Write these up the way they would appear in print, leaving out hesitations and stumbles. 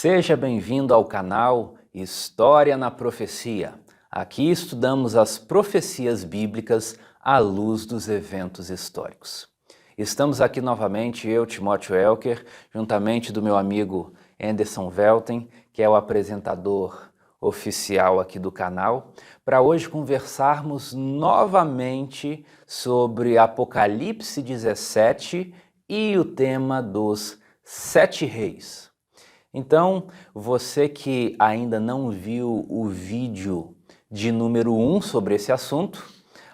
Seja bem-vindo ao canal História na Profecia. Aqui estudamos as profecias bíblicas à luz dos eventos históricos. Estamos aqui novamente, eu, Timóteo Elker, juntamente do meu amigo Anderson Velten, que é o apresentador oficial aqui do canal, para hoje conversarmos novamente sobre Apocalipse 17 e o tema dos 7 reis. Então, você que ainda não viu o vídeo de número 1 sobre esse assunto,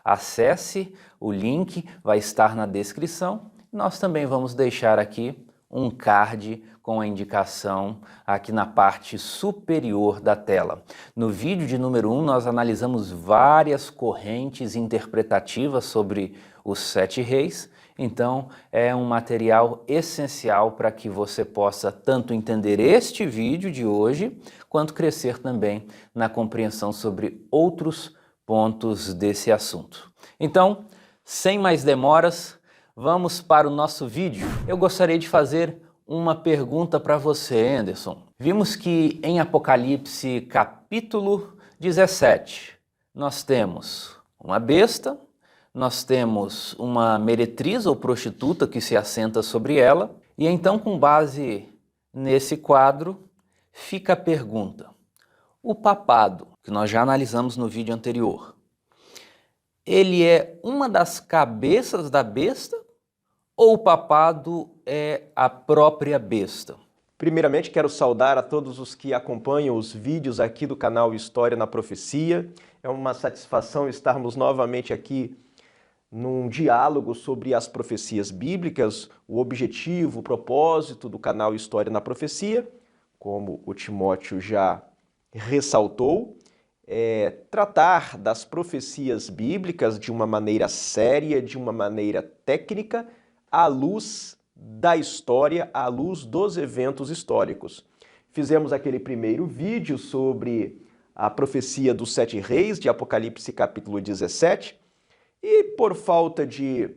acesse o link, vai estar na descrição. Nós também vamos deixar aqui um card com a indicação aqui na parte superior da tela. No vídeo de número 1, nós analisamos várias correntes interpretativas sobre os 7 reis. Então, é um material essencial para que você possa tanto entender este vídeo de hoje, quanto crescer também na compreensão sobre outros pontos desse assunto. Então, sem mais demoras, vamos para o nosso vídeo. Eu gostaria de fazer uma pergunta para você, Anderson. Vimos que em Apocalipse capítulo 17, nós temos uma besta, nós temos uma meretriz ou prostituta que se assenta sobre ela, e então, com base nesse quadro, fica a pergunta: o papado, que nós já analisamos no vídeo anterior, ele é uma das cabeças da besta ou o papado é a própria besta? Primeiramente, quero saudar a todos os que acompanham os vídeos aqui do canal História na Profecia. É uma satisfação estarmos novamente aqui num diálogo sobre as profecias bíblicas, o objetivo, o propósito do canal História na Profecia, como o Timóteo já ressaltou, é tratar das profecias bíblicas de uma maneira séria, de uma maneira técnica, à luz da história, à luz dos eventos históricos. Fizemos aquele primeiro vídeo sobre a profecia dos 7 reis, de Apocalipse capítulo 17, e por falta de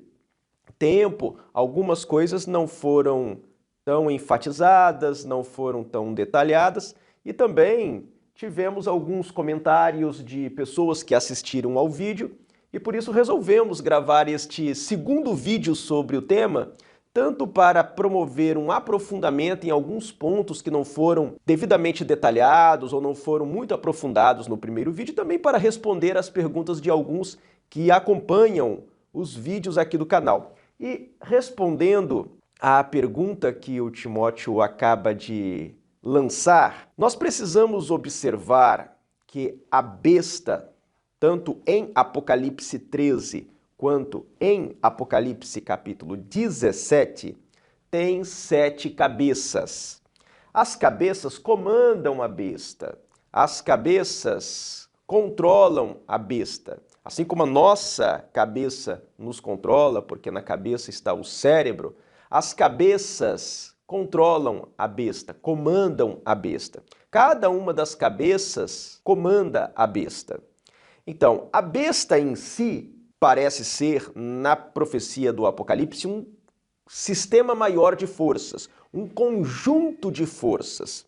tempo, algumas coisas não foram tão enfatizadas, não foram tão detalhadas, e também tivemos alguns comentários de pessoas que assistiram ao vídeo, e por isso resolvemos gravar este segundo vídeo sobre o tema, tanto para promover um aprofundamento em alguns pontos que não foram devidamente detalhados ou não foram muito aprofundados no primeiro vídeo, também para responder às perguntas de alguns que acompanham os vídeos aqui do canal. E respondendo à pergunta que o Timóteo acaba de lançar, nós precisamos observar que a besta, tanto em Apocalipse 13 quanto em Apocalipse capítulo 17, tem 7 cabeças. As cabeças comandam a besta, as cabeças controlam a besta. Assim como a nossa cabeça nos controla, porque na cabeça está o cérebro, as cabeças controlam a besta, comandam a besta. Cada uma das cabeças comanda a besta. Então, a besta em si parece ser, na profecia do Apocalipse, um sistema maior de forças, um conjunto de forças.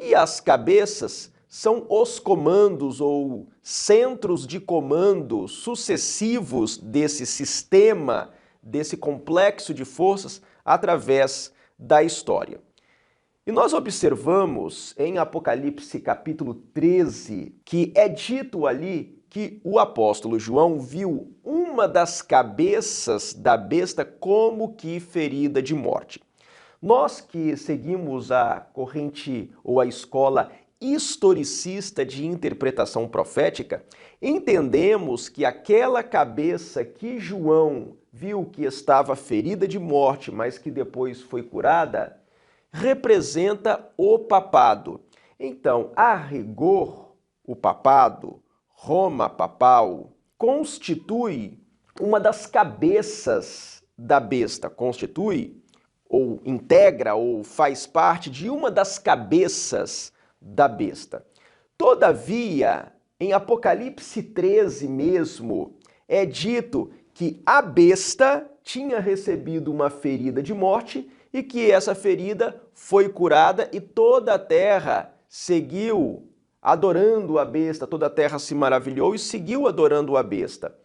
E as cabeças são os comandos ou centros de comando sucessivos desse sistema, desse complexo de forças através da história. E nós observamos em Apocalipse capítulo 13 que é dito ali que o apóstolo João viu uma das cabeças da besta como que ferida de morte. Nós que seguimos a corrente ou a escola historicista de interpretação profética, entendemos que aquela cabeça que João viu que estava ferida de morte, mas que depois foi curada, representa o papado. Então, a rigor, o papado, Roma papal, constitui uma das cabeças da besta, constitui ou integra ou faz parte de uma das cabeças da besta. Todavia, em Apocalipse 13 mesmo, é dito que a besta tinha recebido uma ferida de morte e que essa ferida foi curada e toda a terra seguiu adorando a besta, toda a terra se maravilhou e seguiu adorando a besta.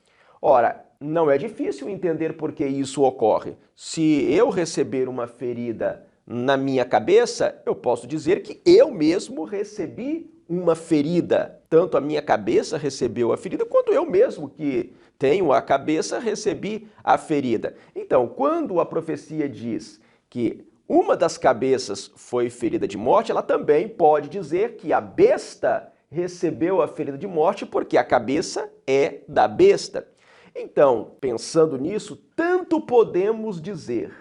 Ora, não é difícil entender por que isso ocorre. Se eu receber uma ferida na minha cabeça, eu posso dizer que eu mesmo recebi uma ferida. Tanto a minha cabeça recebeu a ferida, quanto eu mesmo, que tenho a cabeça, recebi a ferida. Então, quando a profecia diz que uma das cabeças foi ferida de morte, ela também pode dizer que a besta recebeu a ferida de morte porque a cabeça é da besta. Então, pensando nisso, tanto podemos dizer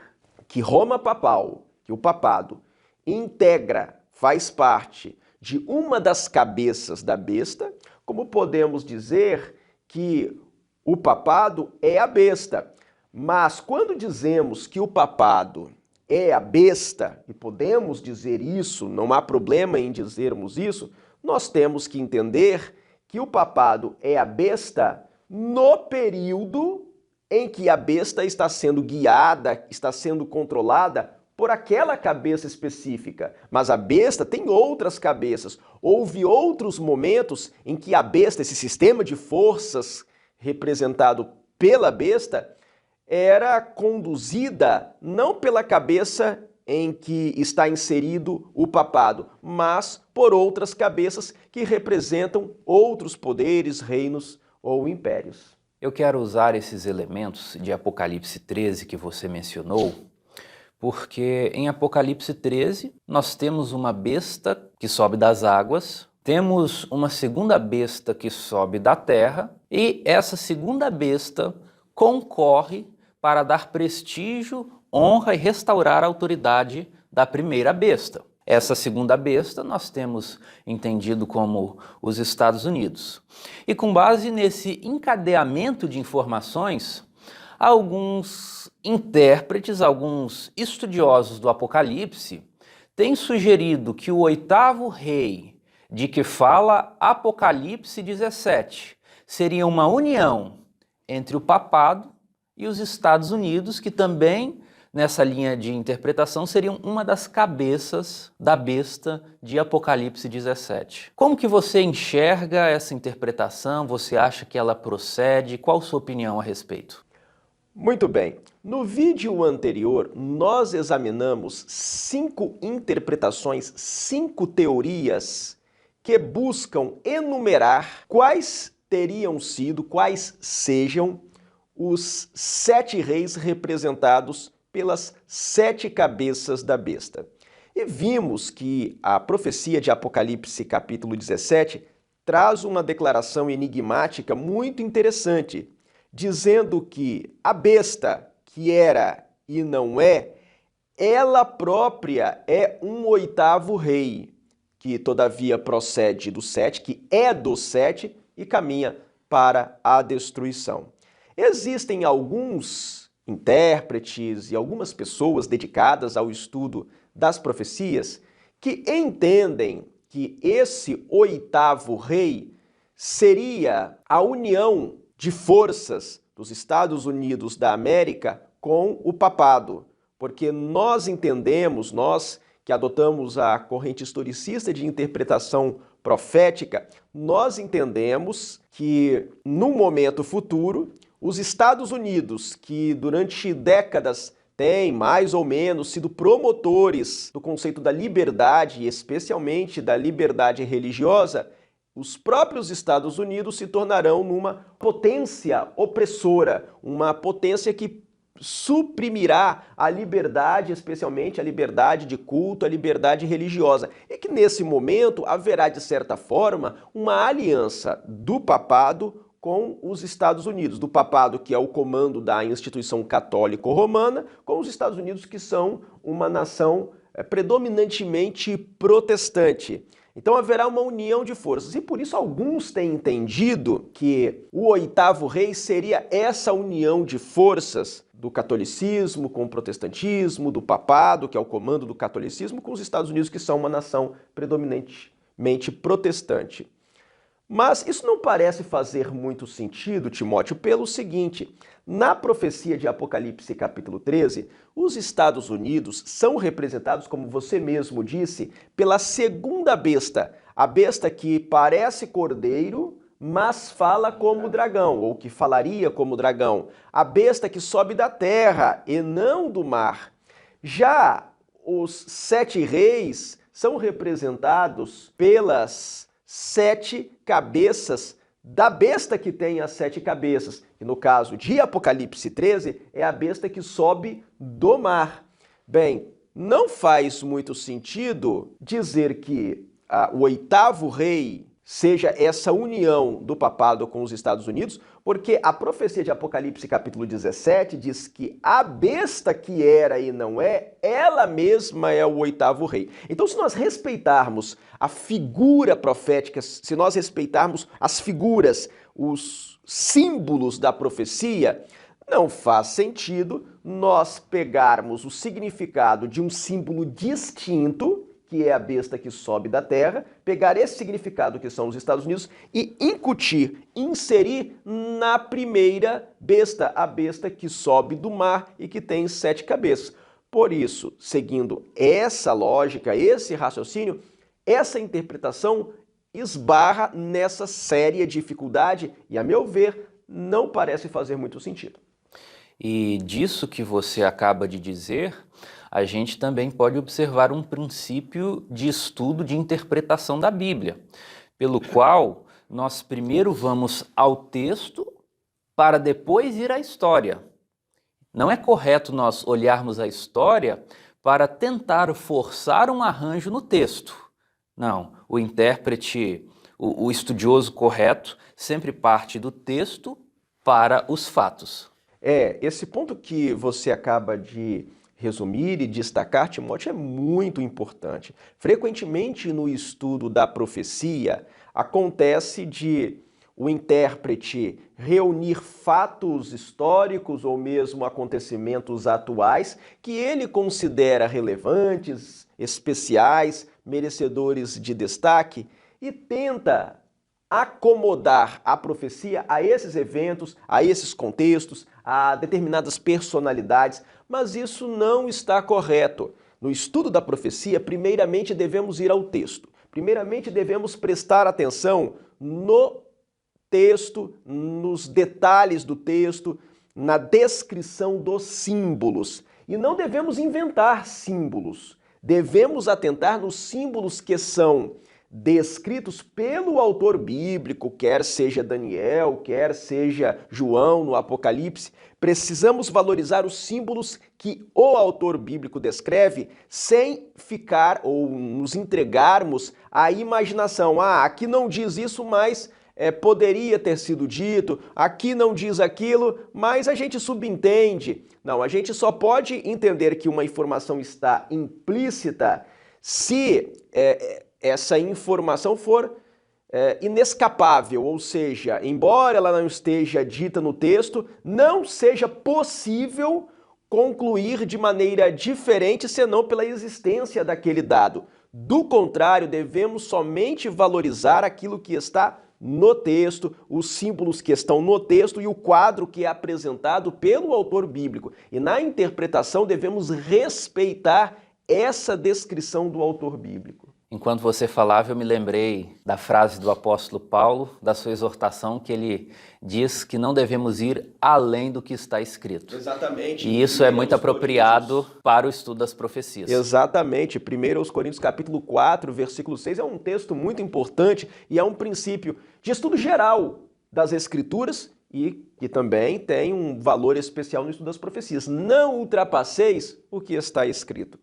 que Roma Papal, que o papado, integra, faz parte de uma das cabeças da besta, como podemos dizer que o papado é a besta. Mas quando dizemos que o papado é a besta, e podemos dizer isso, não há problema em dizermos isso, nós temos que entender que o papado é a besta no período em que a besta está sendo guiada, está sendo controlada por aquela cabeça específica. Mas a besta tem outras cabeças. Houve outros momentos em que a besta, esse sistema de forças representado pela besta, era conduzida não pela cabeça em que está inserido o papado, mas por outras cabeças que representam outros poderes, reinos ou impérios. Eu quero usar esses elementos de Apocalipse 13 que você mencionou, porque em Apocalipse 13 nós temos uma besta que sobe das águas, temos uma segunda besta que sobe da terra, e essa segunda besta concorre para dar prestígio, honra e restaurar a autoridade da primeira besta. Essa segunda besta nós temos entendido como os Estados Unidos. E com base nesse encadeamento de informações, alguns intérpretes, alguns estudiosos do Apocalipse têm sugerido que o oitavo rei de que fala Apocalipse 17 seria uma união entre o papado e os Estados Unidos, que também, nessa linha de interpretação, seriam uma das cabeças da besta de Apocalipse 17. Como que você enxerga essa interpretação? Você acha que ela procede? Qual a sua opinião a respeito? Muito bem. No vídeo anterior, nós examinamos 5 interpretações, 5 teorias que buscam enumerar quais teriam sido, quais sejam os 7 reis representados pelas 7 cabeças da besta. E vimos que a profecia de Apocalipse capítulo 17 traz uma declaração enigmática muito interessante, dizendo que a besta, que era e não é, ela própria é um oitavo rei, que todavia procede do 7, que é do 7 e caminha para a destruição. Existem alguns intérpretes e algumas pessoas dedicadas ao estudo das profecias que entendem que esse oitavo rei seria a união de forças dos Estados Unidos da América com o papado, porque nós entendemos, nós que adotamos a corrente historicista de interpretação profética, nós entendemos que no momento futuro os Estados Unidos, que durante décadas têm mais ou menos sido promotores do conceito da liberdade, especialmente da liberdade religiosa, os próprios Estados Unidos se tornarão numa potência opressora, uma potência que suprimirá a liberdade, especialmente a liberdade de culto, a liberdade religiosa. E que nesse momento haverá, de certa forma, uma aliança do papado com os Estados Unidos, do papado, que é o comando da instituição católico-romana, com os Estados Unidos, que são uma nação predominantemente protestante. Então haverá uma união de forças, e por isso alguns têm entendido que o oitavo rei seria essa união de forças do catolicismo com o protestantismo, do papado, que é o comando do catolicismo, com os Estados Unidos, que são uma nação predominantemente protestante. Mas isso não parece fazer muito sentido, Timóteo, pelo seguinte: na profecia de Apocalipse capítulo 13, os Estados Unidos são representados, como você mesmo disse, pela segunda besta, a besta que parece cordeiro, mas fala como dragão, ou que falaria como dragão, a besta que sobe da terra e não do mar. Já os 7 reis são representados pelas 7 cabeças da besta que tem as 7 cabeças, que no caso de Apocalipse 13 é a besta que sobe do mar. Bem, não faz muito sentido dizer que o 8º rei seja essa união do papado com os Estados Unidos, porque a profecia de Apocalipse capítulo 17 diz que a besta que era e não é, ela mesma é o 8º rei. Então, se nós respeitarmos a figura profética, se nós respeitarmos as figuras, os símbolos da profecia, não faz sentido nós pegarmos o significado de um símbolo distinto, que é a besta que sobe da terra, pegar esse significado que são os Estados Unidos e incutir, inserir na primeira besta, a besta que sobe do mar e que tem 7 cabeças. Por isso, seguindo essa lógica, esse raciocínio, essa interpretação esbarra nessa séria dificuldade e, a meu ver, não parece fazer muito sentido. E disso que você acaba de dizer, a gente também pode observar um princípio de estudo de interpretação da Bíblia, pelo qual nós primeiro vamos ao texto para depois ir à história. Não é correto nós olharmos a história para tentar forçar um arranjo no texto. Não, o intérprete, o estudioso correto, sempre parte do texto para os fatos. Esse ponto que você acaba de resumir e destacar, Timóteo, é muito importante. Frequentemente no estudo da profecia, acontece de o intérprete reunir fatos históricos ou mesmo acontecimentos atuais que ele considera relevantes, especiais, merecedores de destaque e tenta acomodar a profecia a esses eventos, a esses contextos, a determinadas personalidades, mas isso não está correto. No estudo da profecia, primeiramente devemos ir ao texto. Primeiramente devemos prestar atenção no texto, nos detalhes do texto, na descrição dos símbolos. E não devemos inventar símbolos. Devemos atentar nos símbolos que são descritos pelo autor bíblico, quer seja Daniel, quer seja João no Apocalipse. Precisamos valorizar os símbolos que o autor bíblico descreve sem ficar ou nos entregarmos à imaginação. Aqui não diz isso, mas poderia ter sido dito, aqui não diz aquilo, mas a gente subentende. Não, a gente só pode entender que uma informação está implícita se essa informação for inescapável, ou seja, embora ela não esteja dita no texto, não seja possível concluir de maneira diferente senão pela existência daquele dado. Do contrário, devemos somente valorizar aquilo que está no texto, os símbolos que estão no texto e o quadro que é apresentado pelo autor bíblico. E na interpretação devemos respeitar essa descrição do autor bíblico. Enquanto você falava, eu me lembrei da frase do apóstolo Paulo, da sua exortação, que ele diz que não devemos ir além do que está escrito. Exatamente. E isso é muito apropriado para o estudo das profecias. Exatamente. 1 Coríntios capítulo 4, versículo 6 é um texto muito importante e é um princípio de estudo geral das Escrituras e que também tem um valor especial no estudo das profecias. Não ultrapasseis o que está escrito.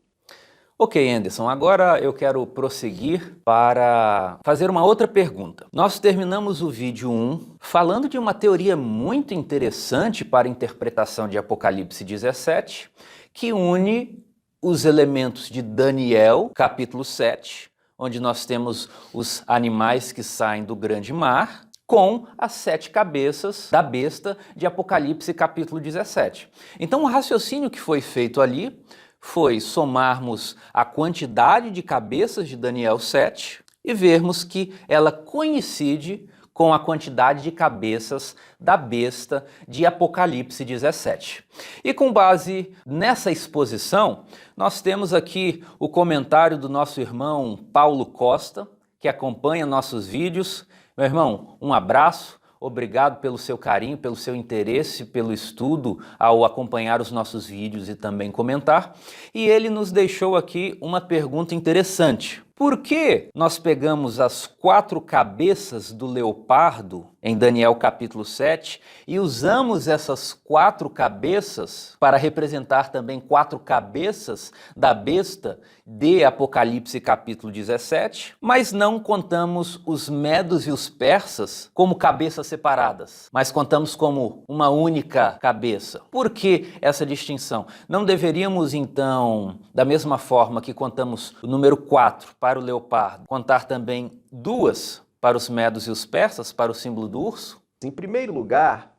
Ok, Anderson, agora eu quero prosseguir para fazer uma outra pergunta. Nós terminamos o vídeo 1 falando de uma teoria muito interessante para a interpretação de Apocalipse 17, que une os elementos de Daniel, capítulo 7, onde nós temos os animais que saem do grande mar, com as 7 cabeças da besta de Apocalipse, capítulo 17. Então, o raciocínio que foi feito ali foi somarmos a quantidade de cabeças de Daniel 7 e vermos que ela coincide com a quantidade de cabeças da besta de Apocalipse 17. E com base nessa exposição, nós temos aqui o comentário do nosso irmão Paulo Costa, que acompanha nossos vídeos. Meu irmão, um abraço. Obrigado pelo seu carinho, pelo seu interesse, pelo estudo ao acompanhar os nossos vídeos e também comentar. E ele nos deixou aqui uma pergunta interessante. Por que nós pegamos as 4 cabeças do leopardo em Daniel capítulo 7 e usamos essas 4 cabeças para representar também 4 cabeças da besta de Apocalipse capítulo 17, mas não contamos os medos e os persas como cabeças separadas, mas contamos como uma única cabeça? Por que essa distinção? Não deveríamos então, da mesma forma que contamos o número 4 para o leopardo, contar também 2 para os medos e os persas, para o símbolo do urso? Em primeiro lugar,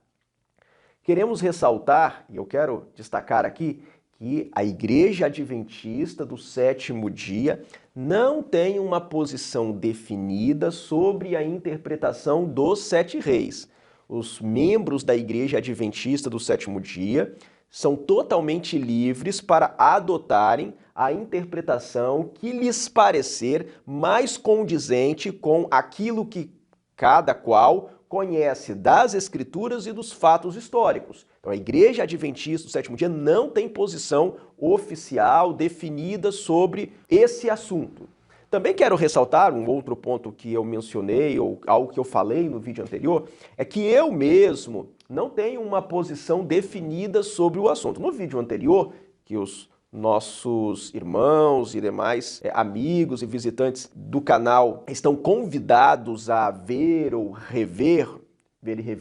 queremos ressaltar, e eu quero destacar aqui, que a Igreja Adventista do Sétimo Dia não tem uma posição definida sobre a interpretação dos 7 reis. Os membros da Igreja Adventista do Sétimo Dia são totalmente livres para adotarem a interpretação que lhes parecer mais condizente com aquilo que cada qual conhece das Escrituras e dos fatos históricos. Então, a Igreja Adventista do Sétimo Dia não tem posição oficial definida sobre esse assunto. Também quero ressaltar um outro ponto que eu mencionei, ou algo que eu falei no vídeo anterior, é que eu mesmo não tenho uma posição definida sobre o assunto. No vídeo anterior, que os nossos irmãos e demais amigos e visitantes do canal estão convidados a ver ou rever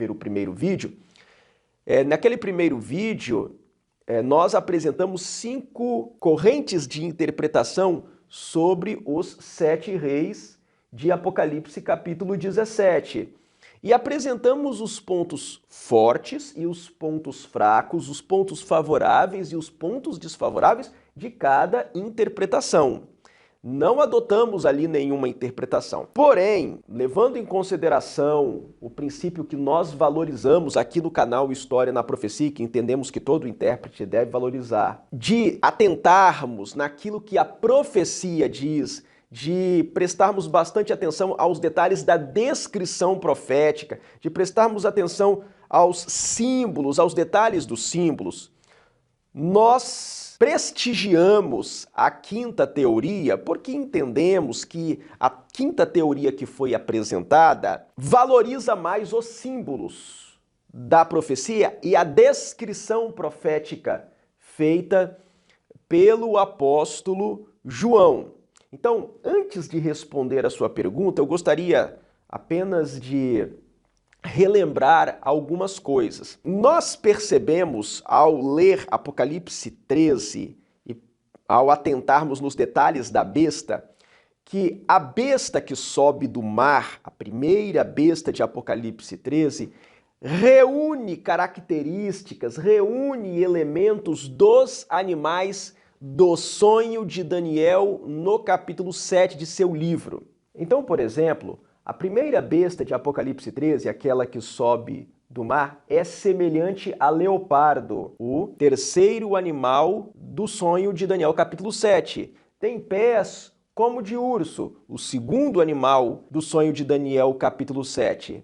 o primeiro vídeo. Naquele primeiro vídeo, nós apresentamos 5 correntes de interpretação sobre os 7 reis de Apocalipse capítulo 17. E apresentamos os pontos fortes e os pontos fracos, os pontos favoráveis e os pontos desfavoráveis de cada interpretação. Não adotamos ali nenhuma interpretação. Porém, levando em consideração o princípio que nós valorizamos aqui no canal História na Profecia, que entendemos que todo intérprete deve valorizar, de atentarmos naquilo que a profecia diz, de prestarmos bastante atenção aos detalhes da descrição profética, de prestarmos atenção aos símbolos, aos detalhes dos símbolos, nós prestigiamos a quinta teoria porque entendemos que a quinta teoria que foi apresentada valoriza mais os símbolos da profecia e a descrição profética feita pelo apóstolo João. Então, antes de responder a sua pergunta, eu gostaria apenas de relembrar algumas coisas. Nós percebemos, ao ler Apocalipse 13 e ao atentarmos nos detalhes da besta, que a besta que sobe do mar, a primeira besta de Apocalipse 13, reúne características, reúne elementos dos animais do sonho de Daniel no capítulo 7 de seu livro. Então, por exemplo, a primeira besta de Apocalipse 13, aquela que sobe do mar, é semelhante a leopardo, o terceiro animal do sonho de Daniel capítulo 7. Tem pés como de urso, o segundo animal do sonho de Daniel capítulo 7.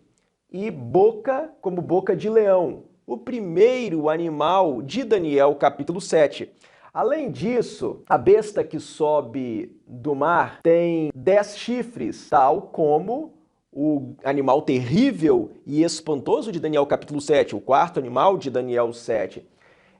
E boca como boca de leão, o primeiro animal de Daniel capítulo 7. Além disso, a besta que sobe do mar tem 10 chifres, tal como o animal terrível e espantoso de Daniel capítulo 7, o quarto animal de Daniel 7.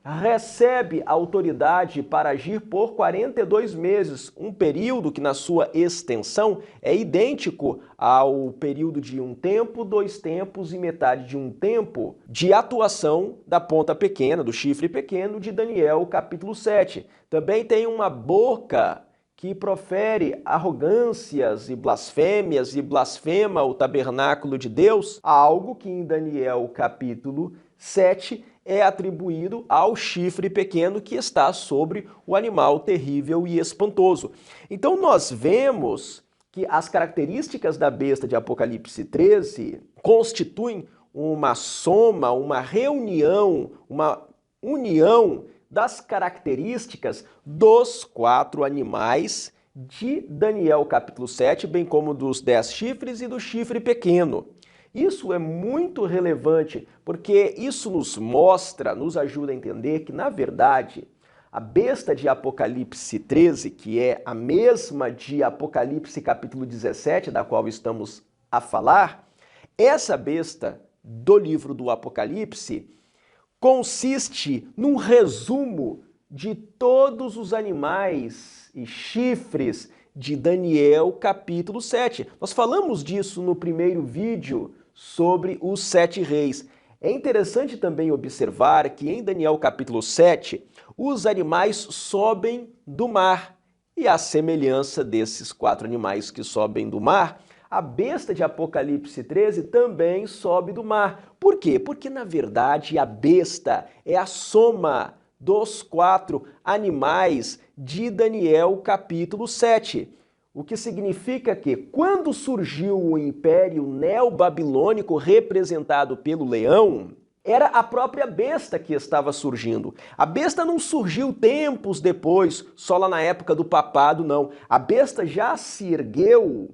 Recebe autoridade para agir por 42 meses, um período que na sua extensão é idêntico ao período de 1 tempo, 2 tempos e metade de 1 tempo de atuação da ponta pequena, do chifre pequeno de Daniel capítulo 7. Também tem uma boca que profere arrogâncias e blasfêmias e blasfema o tabernáculo de Deus, algo que em Daniel capítulo 7 é atribuído ao chifre pequeno que está sobre o animal terrível e espantoso. Então nós vemos que as características da besta de Apocalipse 13 constituem uma soma, uma reunião, uma união das características dos 4 animais de Daniel capítulo 7, bem como dos 10 chifres e do chifre pequeno. Isso é muito relevante, porque isso nos mostra, nos ajuda a entender que, na verdade, a besta de Apocalipse 13, que é a mesma de Apocalipse capítulo 17, da qual estamos a falar, essa besta do livro do Apocalipse consiste num resumo de todos os animais e chifres de Daniel capítulo 7. Nós falamos disso no primeiro vídeo sobre os 7 reis. É interessante também observar que em Daniel capítulo 7, os animais sobem do mar. E à semelhança desses 4 animais que sobem do mar, a besta de Apocalipse 13 também sobe do mar. Por quê? Porque, na verdade, a besta é a soma dos 4 animais de Daniel capítulo 7. O que significa que, quando surgiu o Império Neobabilônico representado pelo leão, era a própria besta que estava surgindo. A besta não surgiu tempos depois, só lá na época do papado, não. A besta já se ergueu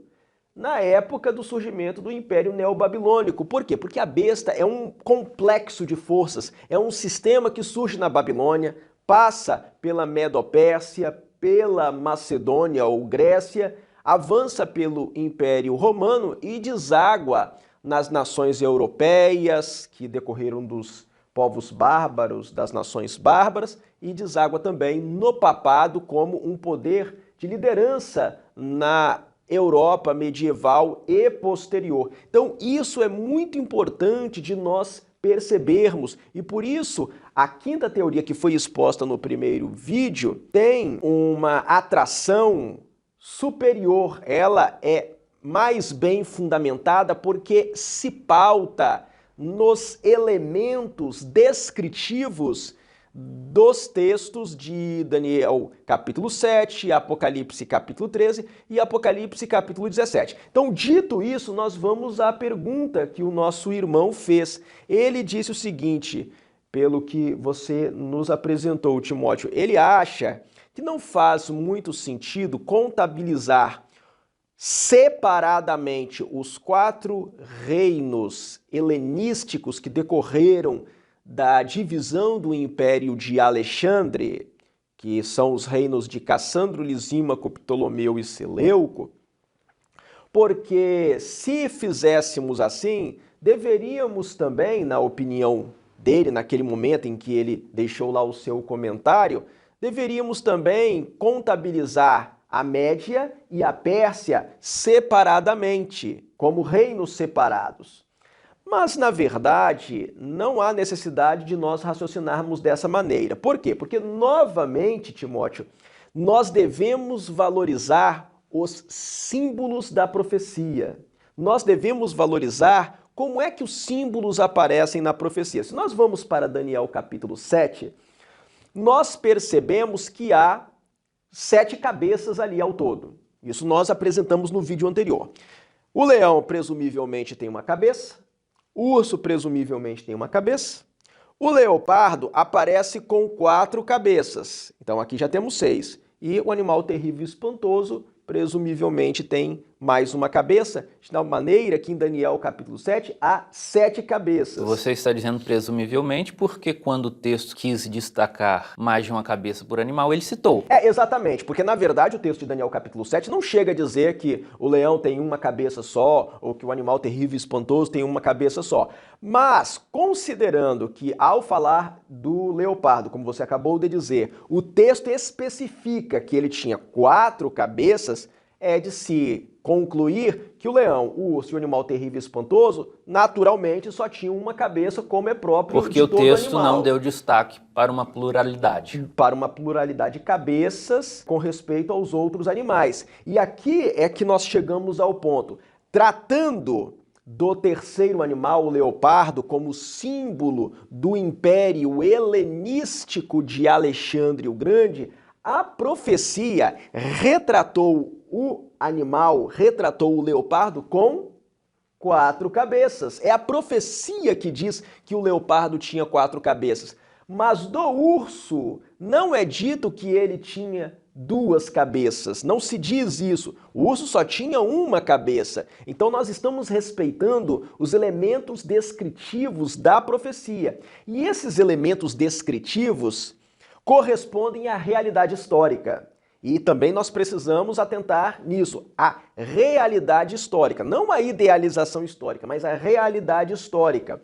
na época do surgimento do Império Neobabilônico. Por quê? Porque a besta é um complexo de forças, é um sistema que surge na Babilônia, passa pela Medo-Pérsia, pela Macedônia ou Grécia, avança pelo Império Romano e deságua nas nações europeias, que decorreram dos povos bárbaros, das nações bárbaras, e deságua também no papado como um poder de liderança na Europa medieval e posterior. Então, isso é muito importante de nós percebermos, e por isso a quinta teoria que foi exposta no primeiro vídeo tem uma atração superior. Ela é mais bem fundamentada porque se pauta nos elementos descritivos dos textos de Daniel capítulo 7, Apocalipse capítulo 13 e Apocalipse capítulo 17. Então, dito isso, nós vamos à pergunta que o nosso irmão fez. Ele disse o seguinte, pelo que você nos apresentou, Timóteo, ele acha que não faz muito sentido contabilizar separadamente os 4 reinos helenísticos que decorreram da divisão do Império de Alexandre, que são os reinos de Cassandro, Lisímaco, Ptolomeu e Seleuco, porque se fizéssemos assim, deveríamos também, na opinião dele, naquele momento em que ele deixou lá o seu comentário, deveríamos também contabilizar a Média e a Pérsia separadamente, como reinos separados. Mas, na verdade, não há necessidade de nós raciocinarmos dessa maneira. Por quê? Porque, novamente, Timóteo, nós devemos valorizar os símbolos da profecia. Nós devemos valorizar como é que os símbolos aparecem na profecia. Se nós vamos para Daniel capítulo 7, nós percebemos que há 7 cabeças ali ao todo. Isso nós apresentamos no vídeo anterior. O leão, presumivelmente, tem uma cabeça. O urso, presumivelmente, tem uma cabeça. O leopardo aparece com 4 cabeças. Então, aqui já temos 6. E o animal terrível e espantoso, presumivelmente, tem mais uma cabeça, de tal maneira que em Daniel capítulo 7 há 7 cabeças. Você está dizendo presumivelmente porque quando o texto quis destacar mais de uma cabeça por animal, ele citou. Exatamente, porque na verdade o texto de Daniel capítulo 7 não chega a dizer que o leão tem uma cabeça só, ou que o animal terrível e espantoso tem uma cabeça só. Mas, considerando que ao falar do leopardo, como você acabou de dizer, o texto especifica que ele tinha 4 cabeças, é de se concluir que o leão, o urso e o animal terrível e espantoso, naturalmente só tinham uma cabeça, como é próprio porque de todo o texto animal. não deu destaque para uma pluralidade. Para uma pluralidade de cabeças com respeito aos outros animais. E aqui é que nós chegamos ao ponto. Tratando do terceiro animal, o leopardo, como símbolo do império helenístico de Alexandre o Grande, a profecia retratou o animal retratou o leopardo com 4 cabeças. É a profecia que diz que o leopardo tinha 4 cabeças. Mas do urso não é dito que ele tinha 2 cabeças. Não se diz isso. O urso só tinha uma cabeça. Então nós estamos respeitando os elementos descritivos da profecia. E esses elementos descritivos correspondem à realidade histórica. E também nós precisamos atentar nisso, a realidade histórica, não a idealização histórica, mas a realidade histórica.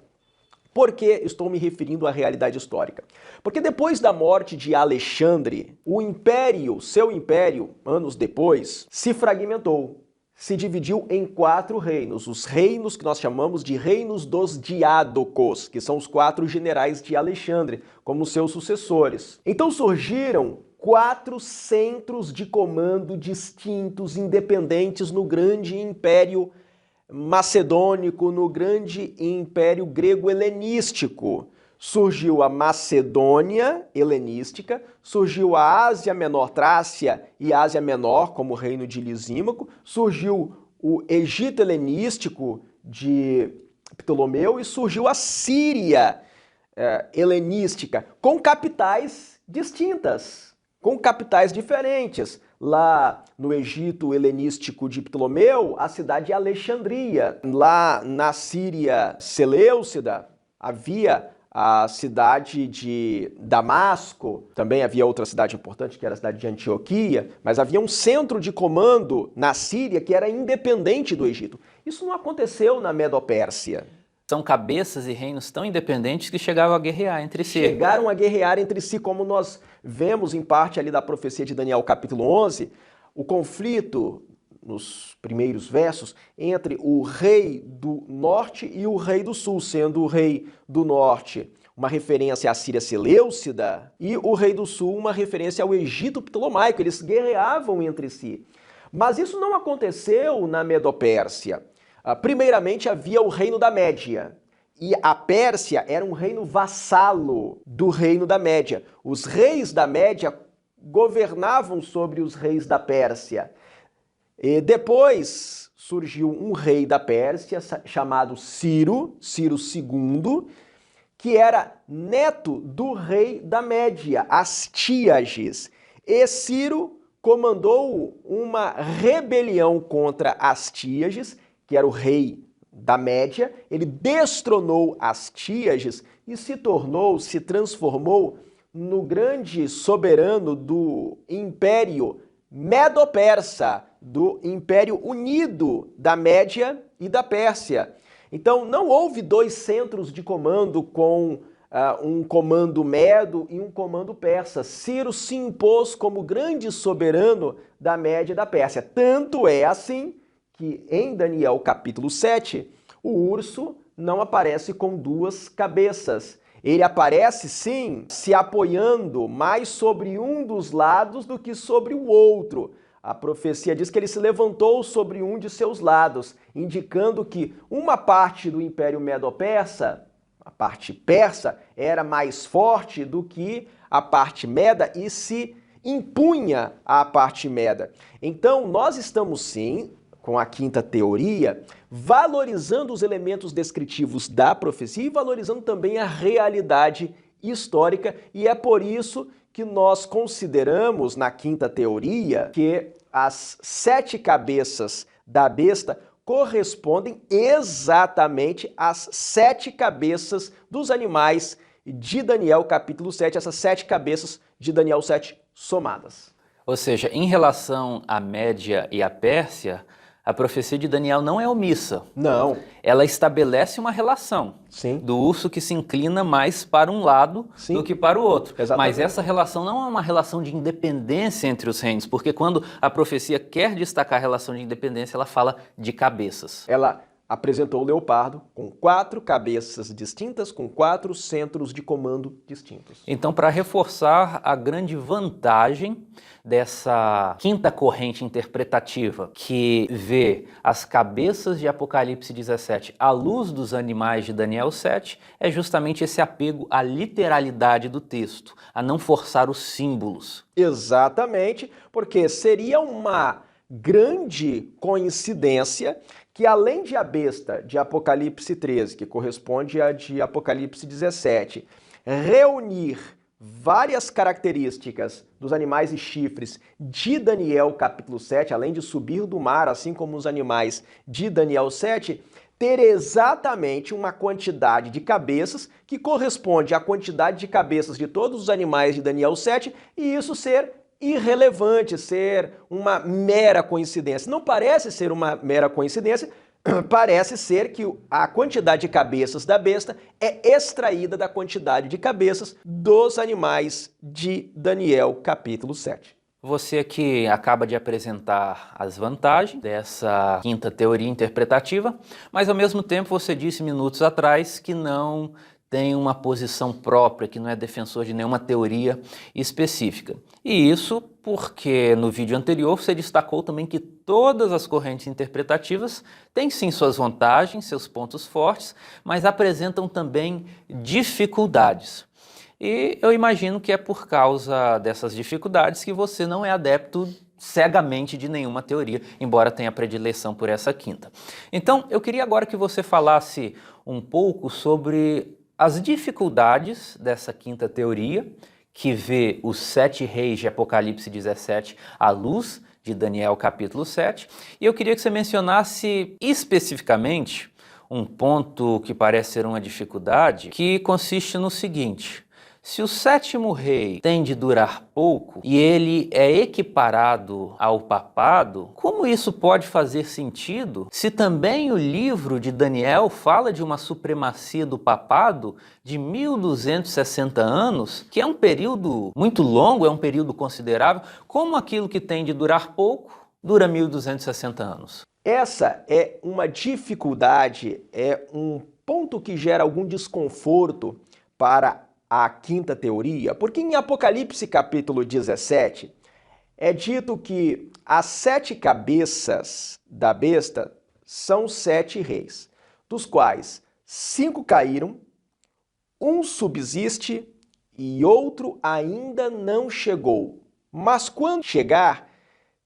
Por que estou me referindo à realidade histórica? Porque depois da morte de Alexandre, o império, seu império, anos depois, se fragmentou, se dividiu em 4 reinos, os reinos que nós chamamos de reinos dos diádocos, que são os 4 generais de Alexandre, como seus sucessores. Então surgiram 4 centros de comando distintos, independentes no grande império macedônico, no grande império grego-helenístico. Surgiu a Macedônia helenística, surgiu a Ásia Menor, Trácia e Ásia Menor, como reino de Lisímaco, surgiu o Egito helenístico de Ptolomeu e surgiu a Síria helenística, com capitais distintas, com capitais diferentes. Lá no Egito helenístico de Ptolomeu, a cidade de Alexandria. Lá na Síria Seleucida, havia a cidade de Damasco, também havia outra cidade importante, que era a cidade de Antioquia, mas havia um centro de comando na Síria que era independente do Egito. Isso não aconteceu na Medo-Pérsia. São cabeças e reinos tão independentes que chegavam a guerrear entre si. Chegaram a guerrear entre si, como nós vemos em parte ali da profecia de Daniel capítulo 11, o conflito nos primeiros versos entre o rei do norte e o rei do sul, sendo o rei do norte uma referência à Síria Seleucida e o rei do sul uma referência ao Egito Ptolomaico. Eles guerreavam entre si. Mas isso não aconteceu na Medo-Pérsia. Primeiramente havia o reino da Média, e a Pérsia era um reino vassalo do reino da Média. Os reis da Média governavam sobre os reis da Pérsia. E depois surgiu um rei da Pérsia chamado Ciro II, que era neto do rei da Média, Astíages. E Ciro comandou uma rebelião contra Astíages, que era o rei da Média. Ele destronou Astíages e se transformou no grande soberano do Império Medo-Persa, do Império Unido da Média e da Pérsia. Então não houve 2 centros de comando com um comando medo e um comando persa. Ciro se impôs como grande soberano da Média e da Pérsia. Tanto é assim que em Daniel capítulo 7, o urso não aparece com 2 cabeças. Ele aparece, sim, se apoiando mais sobre um dos lados do que sobre o outro. A profecia diz que ele se levantou sobre um de seus lados, indicando que uma parte do Império Medo-Persa, a parte persa, era mais forte do que a parte meda e se impunha à parte meda. Então, nós estamos, sim, com a quinta teoria, valorizando os elementos descritivos da profecia e valorizando também a realidade histórica, e é por isso que nós consideramos na quinta teoria que as 7 cabeças da besta correspondem exatamente às 7 cabeças dos animais de Daniel capítulo 7, essas 7 cabeças de Daniel 7 somadas. Ou seja, em relação à Média e à Pérsia, a profecia de Daniel não é omissa. Não. Ela estabelece uma relação. Sim. Do urso que se inclina mais para um lado Sim. do que para o outro. Exatamente. Mas essa relação não é uma relação de independência entre os reinos, porque quando a profecia quer destacar a relação de independência, ela fala de cabeças. Ela apresentou o leopardo com 4 cabeças distintas, com 4 centros de comando distintos. Então, para reforçar a grande vantagem dessa quinta corrente interpretativa, que vê as cabeças de Apocalipse 17 à luz dos animais de Daniel 7, é justamente esse apego à literalidade do texto, a não forçar os símbolos. Exatamente, porque seria uma grande coincidência que, além de a besta de Apocalipse 13, que corresponde à de Apocalipse 17, reunir várias características dos animais e chifres de Daniel capítulo 7, além de subir do mar, assim como os animais de Daniel 7, ter exatamente uma quantidade de cabeças que corresponde à quantidade de cabeças de todos os animais de Daniel 7, e isso ser irrelevante, ser uma mera coincidência. Não parece ser uma mera coincidência, parece ser que a quantidade de cabeças da besta é extraída da quantidade de cabeças dos animais de Daniel capítulo 7. Você aqui acaba de apresentar as vantagens dessa quinta teoria interpretativa, mas ao mesmo tempo você disse minutos atrás que não tem uma posição própria, que não é defensor de nenhuma teoria específica. E isso porque no vídeo anterior você destacou também que todas as correntes interpretativas têm sim suas vantagens, seus pontos fortes, mas apresentam também dificuldades. E eu imagino que é por causa dessas dificuldades que você não é adepto cegamente de nenhuma teoria, embora tenha predileção por essa quinta. Então, eu queria agora que você falasse um pouco sobre as dificuldades dessa quinta teoria, que vê os 7 reis de Apocalipse 17 à luz de Daniel capítulo 7, e eu queria que você mencionasse especificamente um ponto que parece ser uma dificuldade, que consiste no seguinte: se o 7º rei tem de durar pouco e ele é equiparado ao papado, como isso pode fazer sentido se também o livro de Daniel fala de uma supremacia do papado de 1260 anos, que é um período muito longo, é um período considerável? Como aquilo que tem de durar pouco dura 1260 anos? Essa é uma dificuldade, é um ponto que gera algum desconforto para a quinta teoria, porque em Apocalipse capítulo 17 é dito que as 7 cabeças da besta são 7 reis, dos quais 5 caíram, um subsiste e outro ainda não chegou, mas quando chegar,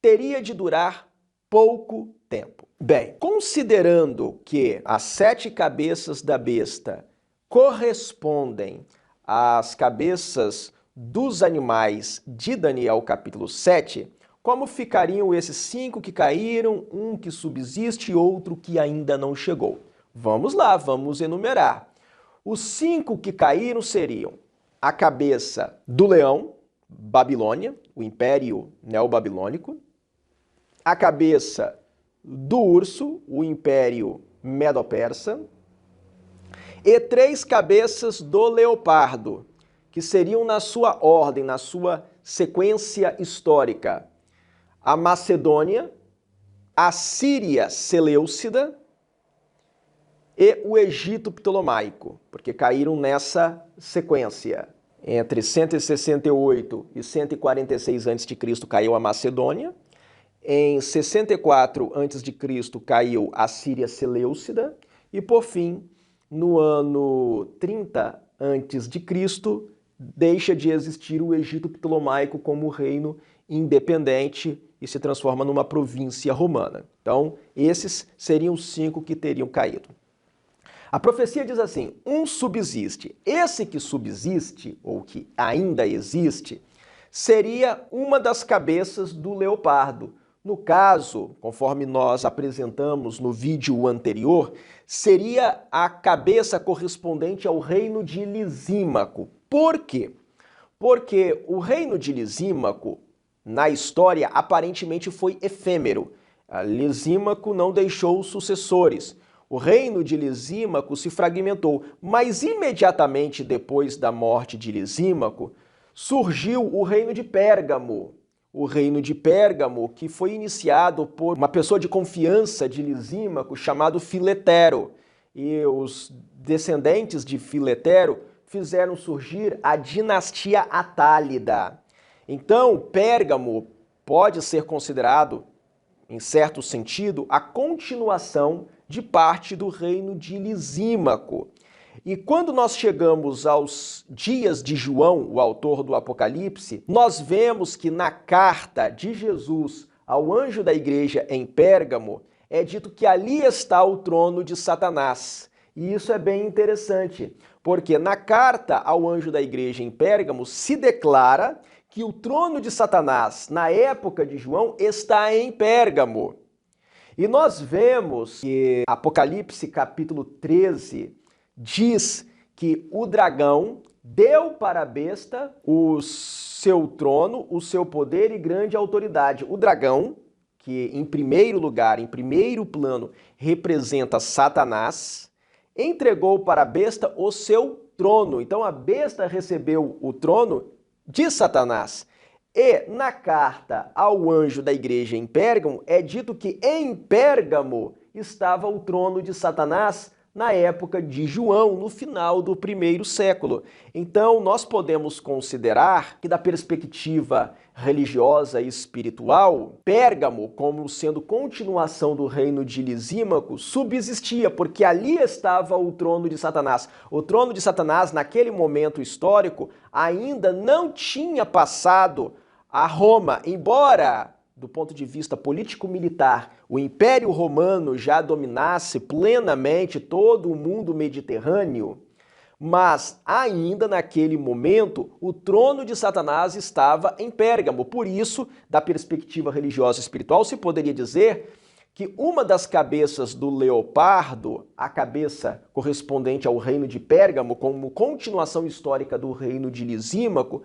teria de durar pouco tempo. Bem, considerando que as 7 cabeças da besta correspondem às cabeças dos animais de Daniel capítulo 7, como ficariam esses 5 que caíram, um que subsiste e outro que ainda não chegou? Vamos lá, vamos enumerar. Os 5 que caíram seriam a cabeça do leão, Babilônia, o Império Neobabilônico, a cabeça do urso, o Império Medo-Persa, e 3 cabeças do leopardo, que seriam na sua ordem, na sua sequência histórica, a Macedônia, a Síria Seleucida e o Egito Ptolomaico, porque caíram nessa sequência. Entre 168 e 146 a.C. caiu a Macedônia, em 64 a.C. caiu a Síria Seleucida e, por fim, no ano 30 a.C., deixa de existir o Egito Ptolomaico como reino independente e se transforma numa província romana. Então, esses seriam os 5 que teriam caído. A profecia diz assim: um subsiste. Esse que subsiste, ou que ainda existe, seria uma das cabeças do leopardo. No caso, conforme nós apresentamos no vídeo anterior, seria a cabeça correspondente ao reino de Lisímaco. Por quê? Porque o reino de Lisímaco, na história, aparentemente foi efêmero. Lisímaco não deixou sucessores. O reino de Lisímaco se fragmentou, mas imediatamente depois da morte de Lisímaco, surgiu o reino de Pérgamo. O reino de Pérgamo, que foi iniciado por uma pessoa de confiança de Lisímaco chamado Filetero. E os descendentes de Filetero fizeram surgir a dinastia Atálida. Então, Pérgamo pode ser considerado, em certo sentido, a continuação de parte do reino de Lisímaco. E quando nós chegamos aos dias de João, o autor do Apocalipse, nós vemos que na carta de Jesus ao anjo da igreja em Pérgamo, é dito que ali está o trono de Satanás. E isso é bem interessante, porque na carta ao anjo da igreja em Pérgamo se declara que o trono de Satanás, na época de João, está em Pérgamo. E nós vemos que Apocalipse capítulo 13 diz que o dragão deu para a besta o seu trono, o seu poder e grande autoridade. O dragão, que em primeiro lugar, em primeiro plano, representa Satanás, entregou para a besta o seu trono. Então a besta recebeu o trono de Satanás. E na carta ao anjo da igreja em Pérgamo é dito que em Pérgamo estava o trono de Satanás na época de João, no final do primeiro século. Então, nós podemos considerar que, da perspectiva religiosa e espiritual, Pérgamo, como sendo continuação do reino de Lisímaco, subsistia, porque ali estava o trono de Satanás. O trono de Satanás, naquele momento histórico, ainda não tinha passado a Roma, embora, do ponto de vista político-militar, o Império Romano já dominasse plenamente todo o mundo mediterrâneo, mas ainda naquele momento o trono de Satanás estava em Pérgamo. Por isso, da perspectiva religiosa e espiritual, se poderia dizer que uma das cabeças do leopardo, a cabeça correspondente ao reino de Pérgamo, como continuação histórica do reino de Lisímaco,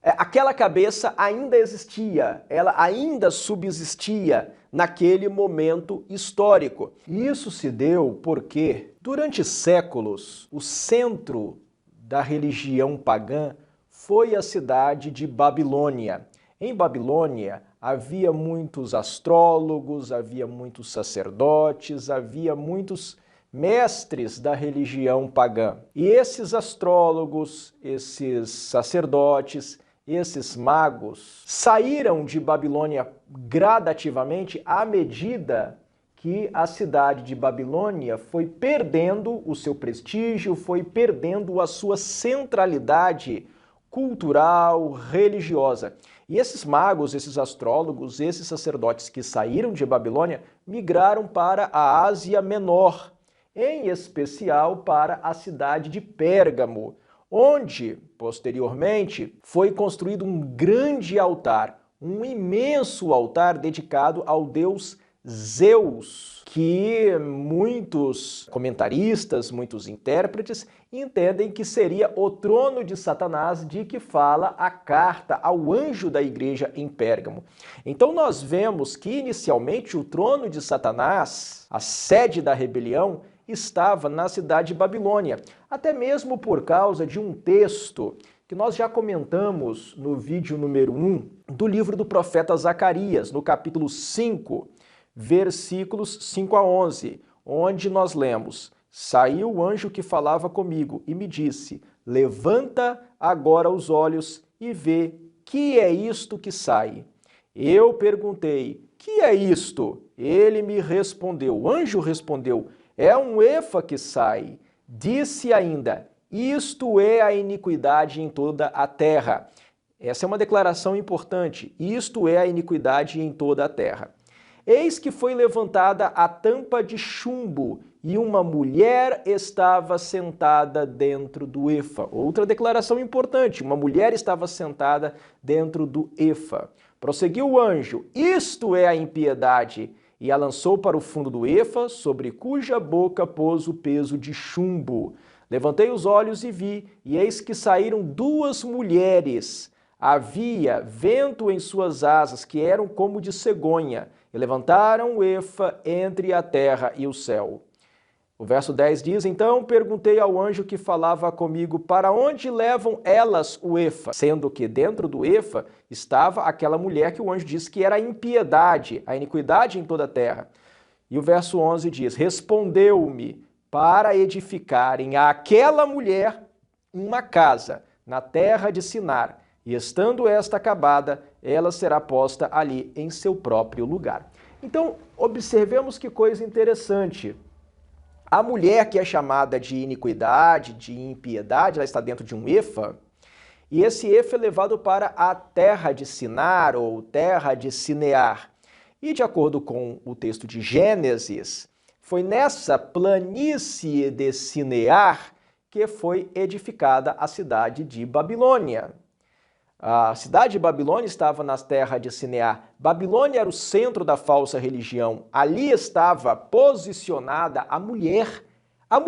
aquela cabeça ainda existia, ela ainda subsistia naquele momento histórico. E isso se deu porque, durante séculos, o centro da religião pagã foi a cidade de Babilônia. Em Babilônia havia muitos astrólogos, havia muitos sacerdotes, havia muitos mestres da religião pagã. E esses astrólogos, esses sacerdotes, esses magos saíram de Babilônia gradativamente à medida que a cidade de Babilônia foi perdendo o seu prestígio, foi perdendo a sua centralidade cultural, religiosa. E esses magos, esses astrólogos, esses sacerdotes que saíram de Babilônia migraram para a Ásia Menor, em especial para a cidade de Pérgamo, onde, posteriormente, foi construído um grande altar, um imenso altar dedicado ao deus Zeus, que muitos comentaristas, muitos intérpretes entendem que seria o trono de Satanás de que fala a carta ao anjo da igreja em Pérgamo. Então nós vemos que inicialmente o trono de Satanás, a sede da rebelião, estava na cidade de Babilônia, até mesmo por causa de um texto que nós já comentamos no vídeo número 1 do livro do profeta Zacarias, no capítulo 5, versículos 5 a 11, onde nós lemos: Saiu o anjo que falava comigo e me disse: Levanta agora os olhos e vê que é isto que sai. Eu perguntei: Que é isto? Ele me respondeu, o anjo respondeu: É um efa que sai. Disse ainda: Isto é a iniquidade em toda a terra. Essa é uma declaração importante. Isto é a iniquidade em toda a terra. Eis que foi levantada a tampa de chumbo e uma mulher estava sentada dentro do efa. Outra declaração importante, uma mulher estava sentada dentro do efa. Prosseguiu o anjo: Isto é a impiedade. E a lançou para o fundo do efa, sobre cuja boca pôs o peso de chumbo. Levantei os olhos e vi, e eis que saíram duas mulheres. Havia vento em suas asas, que eram como de cegonha, e levantaram o efa entre a terra e o céu. O verso 10 diz: Então perguntei ao anjo que falava comigo, para onde levam elas o efa? Sendo que dentro do efa estava aquela mulher que o anjo disse que era a impiedade, a iniquidade em toda a terra. E o verso 11 diz: Respondeu-me para edificarem àquela mulher uma casa na terra de Sinar, e estando esta acabada, ela será posta ali em seu próprio lugar. Então, observemos que coisa interessante. A mulher que é chamada de iniquidade, de impiedade, ela está dentro de um efa, e esse efa é levado para a terra de Sinar, ou terra de Sinear. E de acordo com o texto de Gênesis, foi nessa planície de Sinear que foi edificada a cidade de Babilônia. A cidade de Babilônia estava na terra de Sinear. Babilônia era o centro da falsa religião. Ali estava posicionada a mulher. A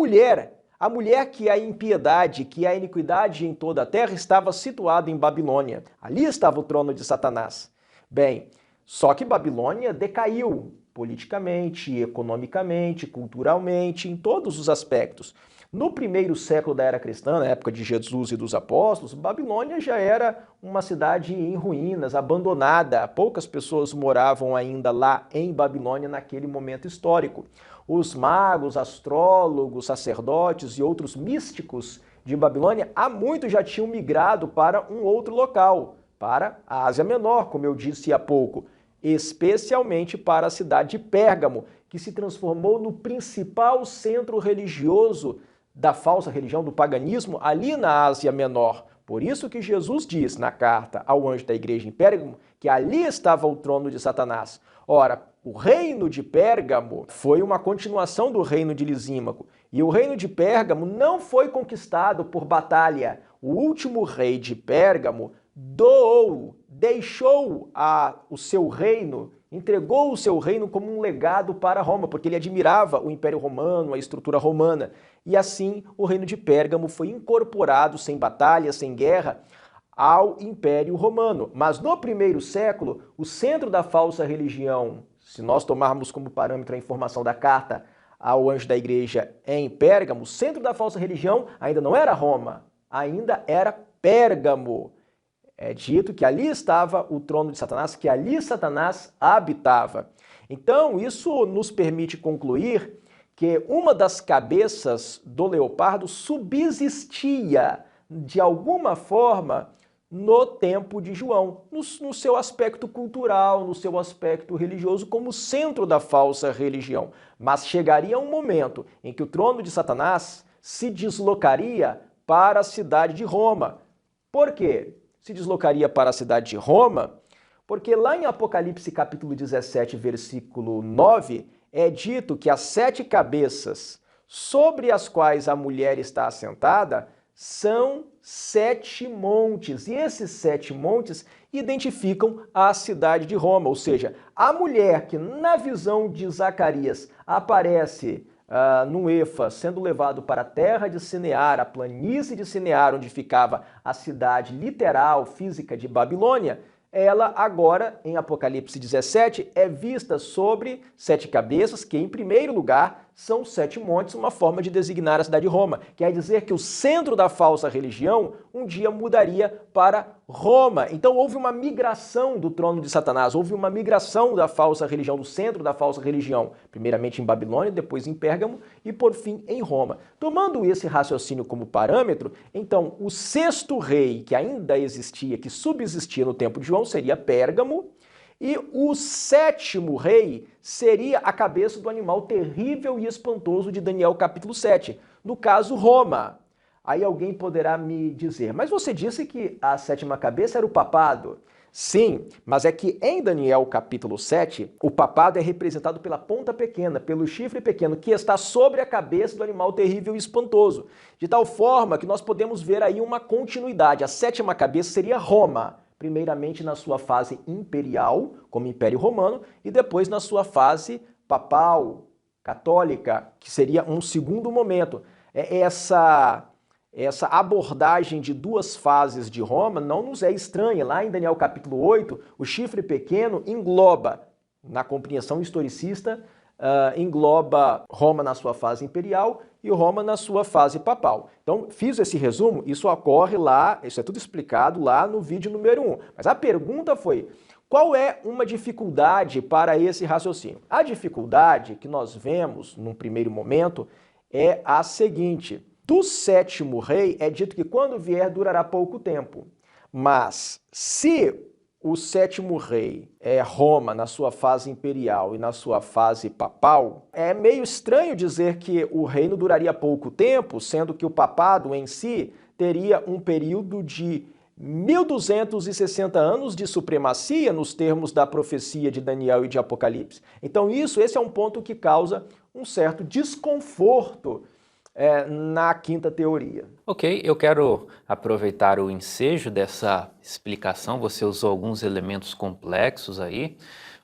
mulher que a impiedade, que a iniquidade em toda a terra estava situada em Babilônia. Ali estava o trono de Satanás. Bem, só que Babilônia decaiu politicamente, economicamente, culturalmente, em todos os aspectos. No primeiro século da era cristã, na época de Jesus e dos apóstolos, Babilônia já era uma cidade em ruínas, abandonada. Poucas pessoas moravam ainda lá em Babilônia naquele momento histórico. Os magos, astrólogos, sacerdotes e outros místicos de Babilônia há muito já tinham migrado para um outro local, para a Ásia Menor, como eu disse há pouco, especialmente para a cidade de Pérgamo, que se transformou no principal centro religioso da falsa religião, do paganismo, ali na Ásia Menor. Por isso que Jesus diz na carta ao anjo da igreja em Pérgamo que ali estava o trono de Satanás. Ora, o reino de Pérgamo foi uma continuação do reino de Lisímaco. E o reino de Pérgamo não foi conquistado por batalha. O último rei de Pérgamo deixou o seu reino, entregou o seu reino como um legado para Roma, porque ele admirava o Império Romano, a estrutura romana. E assim o reino de Pérgamo foi incorporado, sem batalha, sem guerra, ao Império Romano. Mas no primeiro século, o centro da falsa religião, se nós tomarmos como parâmetro a informação da carta ao anjo da igreja em Pérgamo, o centro da falsa religião ainda não era Roma, ainda era Pérgamo. É dito que ali estava o trono de Satanás, que ali Satanás habitava. Então, isso nos permite concluir que uma das cabeças do leopardo subsistia, de alguma forma, no tempo de João, no seu aspecto cultural, no seu aspecto religioso, como centro da falsa religião. Mas chegaria um momento em que o trono de Satanás se deslocaria para a cidade de Roma. Por quê? Se deslocaria para a cidade de Roma, porque lá em Apocalipse capítulo 17, versículo 9, é dito que as 7 cabeças sobre as quais a mulher está assentada são 7 montes. E esses 7 montes identificam a cidade de Roma, ou seja, a mulher que na visão de Zacarias aparece num Efa, sendo levado para a terra de Sinear, a planície de Sinear, onde ficava a cidade literal, física de Babilônia, ela agora, em Apocalipse 17, é vista sobre 7 cabeças, que em primeiro lugar são 7 montes, uma forma de designar a cidade de Roma. Quer dizer que o centro da falsa religião um dia mudaria para Roma. Então houve uma migração do trono de Satanás, houve uma migração da falsa religião, do centro da falsa religião, primeiramente em Babilônia, depois em Pérgamo e por fim em Roma. Tomando esse raciocínio como parâmetro, então o 6º rei que ainda existia, que subsistia no tempo de João, seria Pérgamo, e o 7º rei seria a cabeça do animal terrível e espantoso de Daniel capítulo 7, no caso Roma. Aí alguém poderá me dizer, mas você disse que a 7ª cabeça era o papado. Sim, mas é que em Daniel capítulo 7, o papado é representado pela ponta pequena, pelo chifre pequeno, que está sobre a cabeça do animal terrível e espantoso. De tal forma que nós podemos ver aí uma continuidade. A 7ª cabeça seria Roma, primeiramente na sua fase imperial, como Império Romano, e depois na sua fase papal, católica, que seria um segundo momento. Essa abordagem de 2 fases de Roma não nos é estranha. Lá em Daniel capítulo 8, o chifre pequeno engloba, na compreensão historicista, engloba Roma na sua fase imperial e Roma na sua fase papal. Então, fiz esse resumo, isso ocorre lá, isso é tudo explicado lá no vídeo número 1. Mas a pergunta foi, qual é uma dificuldade para esse raciocínio? A dificuldade que nós vemos num primeiro momento é a seguinte: do 7º rei é dito que quando vier durará pouco tempo, mas se o 7º rei é Roma na sua fase imperial e na sua fase papal, é meio estranho dizer que o reino duraria pouco tempo, sendo que o papado em si teria um período de 1260 anos de supremacia nos termos da profecia de Daniel e de Apocalipse. Então esse é um ponto que causa um certo desconforto na quinta teoria. Ok, eu quero aproveitar o ensejo dessa explicação. Você usou alguns elementos complexos aí.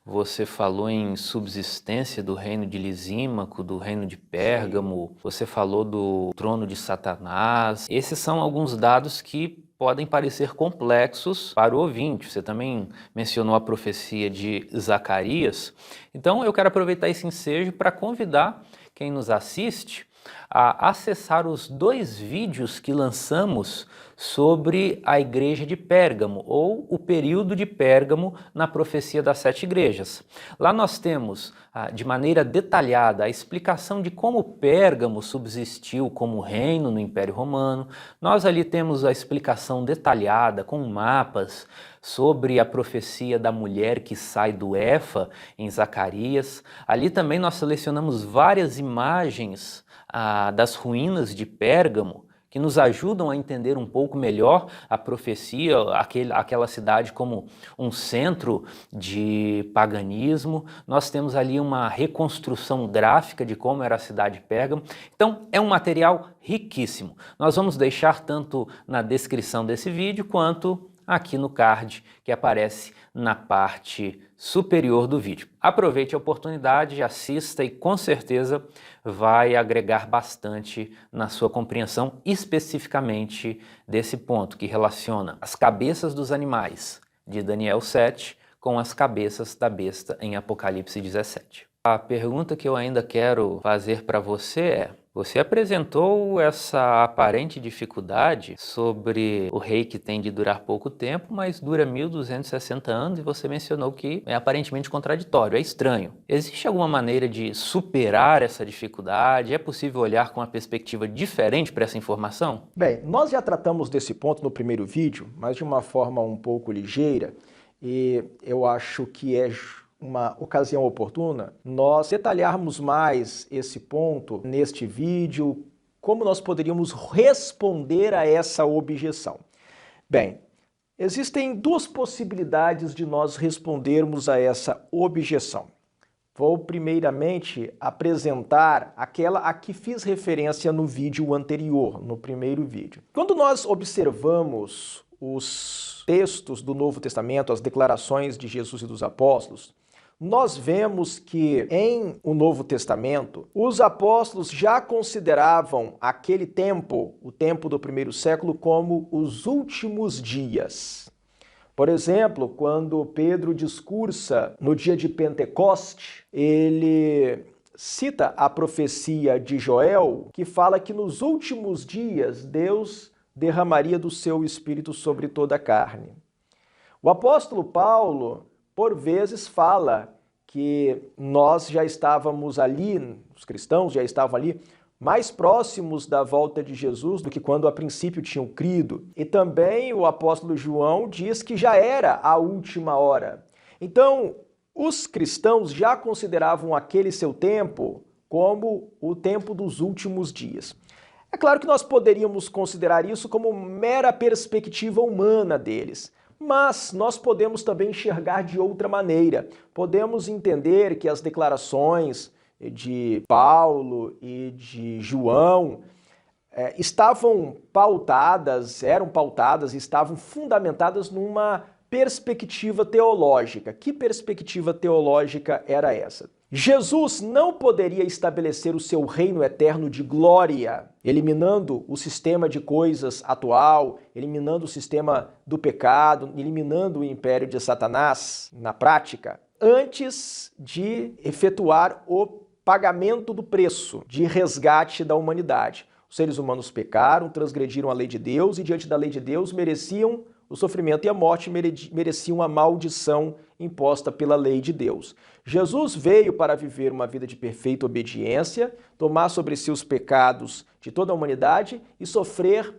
Você falou em subsistência do reino de Lisímaco, do reino de Pérgamo. Sim. Você falou do trono de Satanás. Esses são alguns dados que podem parecer complexos para o ouvinte. Você também mencionou a profecia de Zacarias. Então eu quero aproveitar esse ensejo para convidar quem nos assiste a acessar os 2 vídeos que lançamos sobre a igreja de Pérgamo, ou o período de Pérgamo na profecia das 7 igrejas. Lá nós temos, de maneira detalhada, a explicação de como Pérgamo subsistiu como reino no Império Romano. Nós ali temos a explicação detalhada, com mapas, sobre a profecia da mulher que sai do Éfa, em Zacarias. Ali também nós selecionamos várias imagens das ruínas de Pérgamo, que nos ajudam a entender um pouco melhor a profecia, aquela cidade como um centro de paganismo. Nós temos ali uma reconstrução gráfica de como era a cidade de Pérgamo. Então é um material riquíssimo. Nós vamos deixar tanto na descrição desse vídeo quanto aqui no card que aparece na parte superior do vídeo. Aproveite a oportunidade, assista e com certeza vai agregar bastante na sua compreensão, especificamente desse ponto que relaciona as cabeças dos animais de Daniel 7 com as cabeças da besta em Apocalipse 17. A pergunta que eu ainda quero fazer para você é: você apresentou essa aparente dificuldade sobre o rei que tem de durar pouco tempo, mas dura 1260 anos, e você mencionou que é aparentemente contraditório, é estranho. Existe alguma maneira de superar essa dificuldade? É possível olhar com uma perspectiva diferente para essa informação? Bem, nós já tratamos desse ponto no primeiro vídeo, mas de uma forma um pouco ligeira, e eu acho que é uma ocasião oportuna nós detalharmos mais esse ponto neste vídeo, como nós poderíamos responder a essa objeção. Bem, existem 2 possibilidades de nós respondermos a essa objeção. Vou primeiramente apresentar aquela a que fiz referência no vídeo anterior, no primeiro vídeo. Quando nós observamos os textos do Novo Testamento, as declarações de Jesus e dos apóstolos, nós vemos que em o Novo Testamento, os apóstolos já consideravam aquele tempo, o tempo do primeiro século, como os últimos dias. Por exemplo, quando Pedro discursa no dia de Pentecoste, ele cita a profecia de Joel, que fala que nos últimos dias Deus derramaria do seu Espírito sobre toda a carne. O apóstolo Paulo, por vezes, fala que nós já estávamos ali, os cristãos já estavam ali, mais próximos da volta de Jesus do que quando a princípio tinham crido. E também o apóstolo João diz que já era a última hora. Então, os cristãos já consideravam aquele seu tempo como o tempo dos últimos dias. É claro que nós poderíamos considerar isso como mera perspectiva humana deles. Mas nós podemos também enxergar de outra maneira. Podemos entender que as declarações de Paulo e de João estavam pautadas, estavam fundamentadas numa perspectiva teológica. Que perspectiva teológica era essa? Jesus não poderia estabelecer o seu reino eterno de glória, eliminando o sistema de coisas atual, eliminando o sistema do pecado, eliminando o império de Satanás na prática, antes de efetuar o pagamento do preço de resgate da humanidade. Os seres humanos pecaram, transgrediram a lei de Deus e diante da lei de Deus mereciam o sofrimento e a morte, mereciam a maldição imposta pela lei de Deus. Jesus veio para viver uma vida de perfeita obediência, tomar sobre si os pecados de toda a humanidade e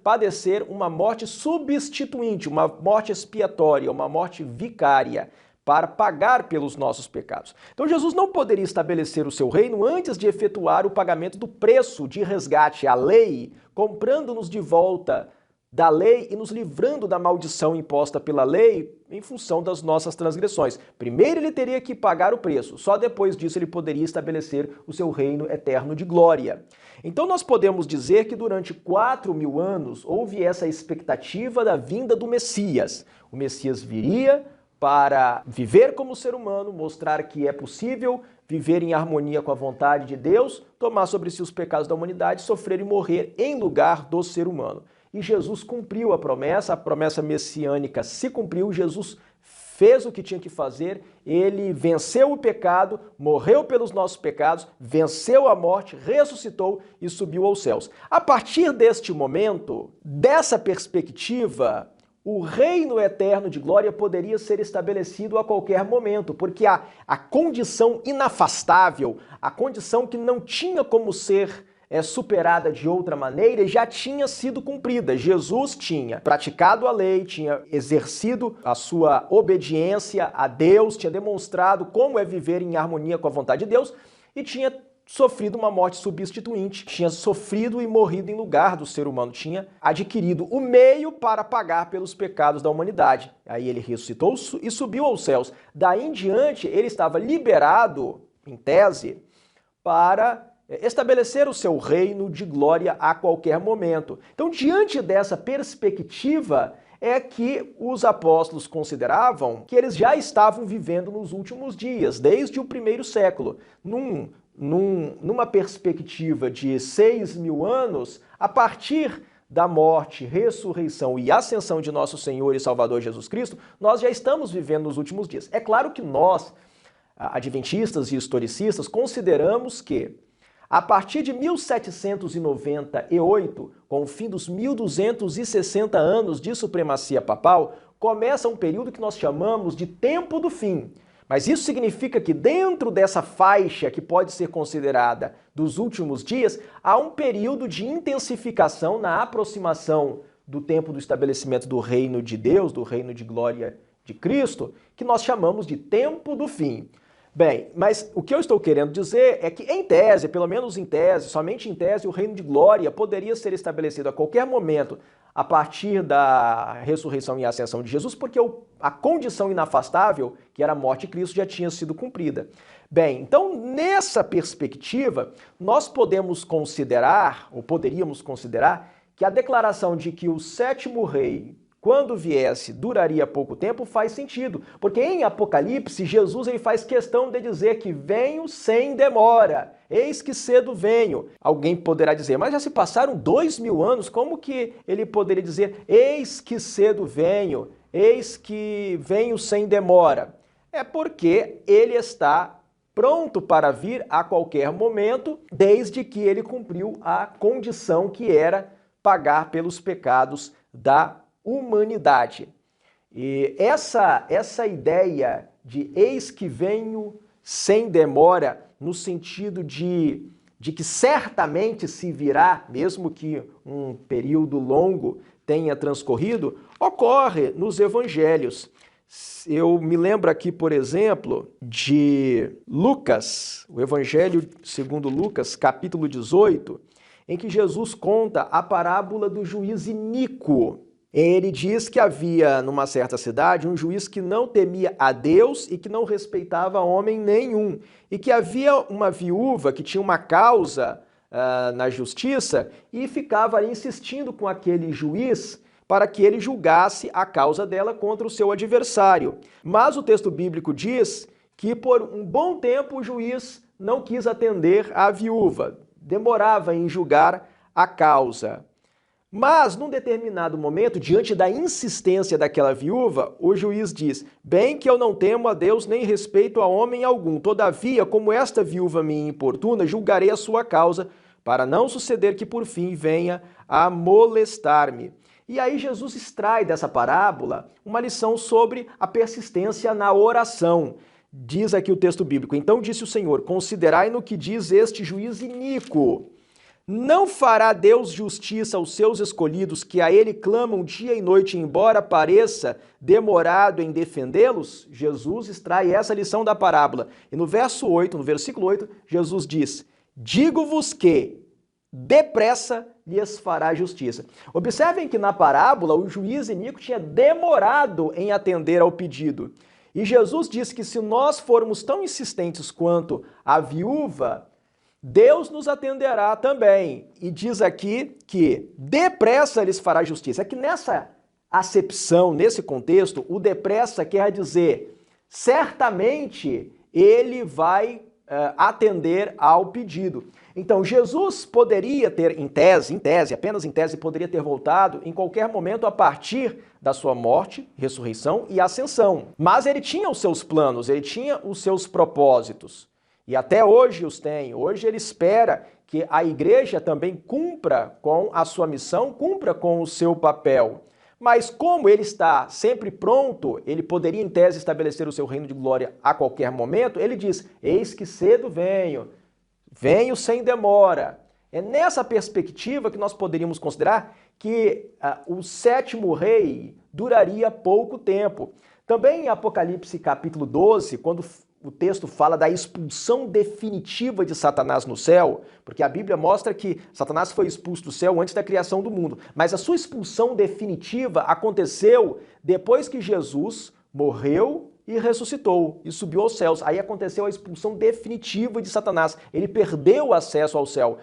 padecer uma morte substituinte, uma morte expiatória, uma morte vicária, para pagar pelos nossos pecados. Então Jesus não poderia estabelecer o seu reino antes de efetuar o pagamento do preço de resgate, a lei, comprando-nos de volta da lei e nos livrando da maldição imposta pela lei em função das nossas transgressões. Primeiro ele teria que pagar o preço, só depois disso ele poderia estabelecer o seu reino eterno de glória. Então nós podemos dizer que durante 4.000 anos houve essa expectativa da vinda do Messias. O Messias viria para viver como ser humano, mostrar que é possível viver em harmonia com a vontade de Deus, tomar sobre si os pecados da humanidade, sofrer e morrer em lugar do ser humano. E Jesus cumpriu a promessa messiânica se cumpriu, Jesus fez o que tinha que fazer, ele venceu o pecado, morreu pelos nossos pecados, venceu a morte, ressuscitou e subiu aos céus. A partir deste momento, dessa perspectiva, o reino eterno de glória poderia ser estabelecido a qualquer momento, porque a condição inafastável, a condição que não tinha como ser superada de outra maneira, já tinha sido cumprida. Jesus tinha praticado a lei, tinha exercido a sua obediência a Deus, tinha demonstrado como é viver em harmonia com a vontade de Deus e tinha sofrido uma morte substituinte, tinha sofrido e morrido em lugar do ser humano, tinha adquirido o meio para pagar pelos pecados da humanidade. Aí ele ressuscitou e subiu aos céus. Daí em diante, ele estava liberado, em tese, para estabelecer o seu reino de glória a qualquer momento. Então, diante dessa perspectiva, é que os apóstolos consideravam que eles já estavam vivendo nos últimos dias, desde o primeiro século. Numa perspectiva de 6.000 anos, a partir da morte, ressurreição e ascensão de nosso Senhor e Salvador Jesus Cristo, nós já estamos vivendo nos últimos dias. É claro que nós, adventistas e historicistas, consideramos que a partir de 1798, com o fim dos 1.260 anos de supremacia papal, começa um período que nós chamamos de tempo do fim. Mas isso significa que dentro dessa faixa que pode ser considerada dos últimos dias, há um período de intensificação na aproximação do tempo do estabelecimento do reino de Deus, do reino de glória de Cristo, que nós chamamos de tempo do fim. Bem, mas o que eu estou querendo dizer é que em tese, pelo menos em tese, somente em tese, o reino de glória poderia ser estabelecido a qualquer momento a partir da ressurreição e ascensão de Jesus, porque a condição inafastável, que era a morte de Cristo, já tinha sido cumprida. Bem, então nessa perspectiva, nós podemos considerar, ou poderíamos considerar, que a declaração de que o sétimo rei, quando viesse, duraria pouco tempo, faz sentido. Porque em Apocalipse, Jesus ele faz questão de dizer que venho sem demora. Eis que cedo venho. Alguém poderá dizer, mas já se passaram 2.000 anos, como que ele poderia dizer, eis que cedo venho, eis que venho sem demora? É porque ele está pronto para vir a qualquer momento, desde que ele cumpriu a condição que era pagar pelos pecados da humanidade. E essa ideia de eis que venho sem demora, no sentido de que certamente se virá, mesmo que um período longo tenha transcorrido, ocorre nos evangelhos. Eu me lembro aqui, por exemplo, de Lucas, o Evangelho segundo Lucas, capítulo 18, em que Jesus conta a parábola do juiz iníquo. Ele diz que havia numa certa cidade um juiz que não temia a Deus e que não respeitava homem nenhum. E que havia uma viúva que tinha uma causa na justiça e ficava insistindo com aquele juiz para que ele julgasse a causa dela contra o seu adversário. Mas o texto bíblico diz que por um bom tempo o juiz não quis atender à viúva, demorava em julgar a causa. Mas, num determinado momento, diante da insistência daquela viúva, o juiz diz, bem que eu não temo a Deus nem respeito a homem algum, todavia, como esta viúva me importuna, julgarei a sua causa, para não suceder que por fim venha a molestar-me. E aí Jesus extrai dessa parábola uma lição sobre a persistência na oração. Diz aqui o texto bíblico, então disse o Senhor, considerai no que diz este juiz iníquo. Não fará Deus justiça aos seus escolhidos que a ele clamam dia e noite, embora pareça demorado em defendê-los? Jesus extrai essa lição da parábola. E no versículo 8, Jesus diz, digo-vos que, depressa, lhes fará justiça. Observem que na parábola o juiz iníquo tinha demorado em atender ao pedido. E Jesus disse que se nós formos tão insistentes quanto a viúva, Deus nos atenderá também. E diz aqui que depressa lhes fará justiça. É que nessa acepção, nesse contexto, o depressa quer dizer certamente ele vai atender ao pedido. Então, Jesus poderia ter, em tese, apenas em tese, poderia ter voltado em qualquer momento a partir da sua morte, ressurreição e ascensão. Mas ele tinha os seus planos, ele tinha os seus propósitos. E até hoje os tem. Hoje ele espera que a igreja também cumpra com a sua missão, cumpra com o seu papel. Mas como ele está sempre pronto, ele poderia em tese estabelecer o seu reino de glória a qualquer momento, ele diz, eis que cedo venho sem demora. É nessa perspectiva que nós poderíamos considerar que o sétimo rei duraria pouco tempo. Também em Apocalipse capítulo 12, quando o texto fala da expulsão definitiva de Satanás no céu, porque a Bíblia mostra que Satanás foi expulso do céu antes da criação do mundo, mas a sua expulsão definitiva aconteceu depois que Jesus morreu e ressuscitou e subiu aos céus. Aí aconteceu a expulsão definitiva de Satanás. Ele perdeu o acesso ao céu.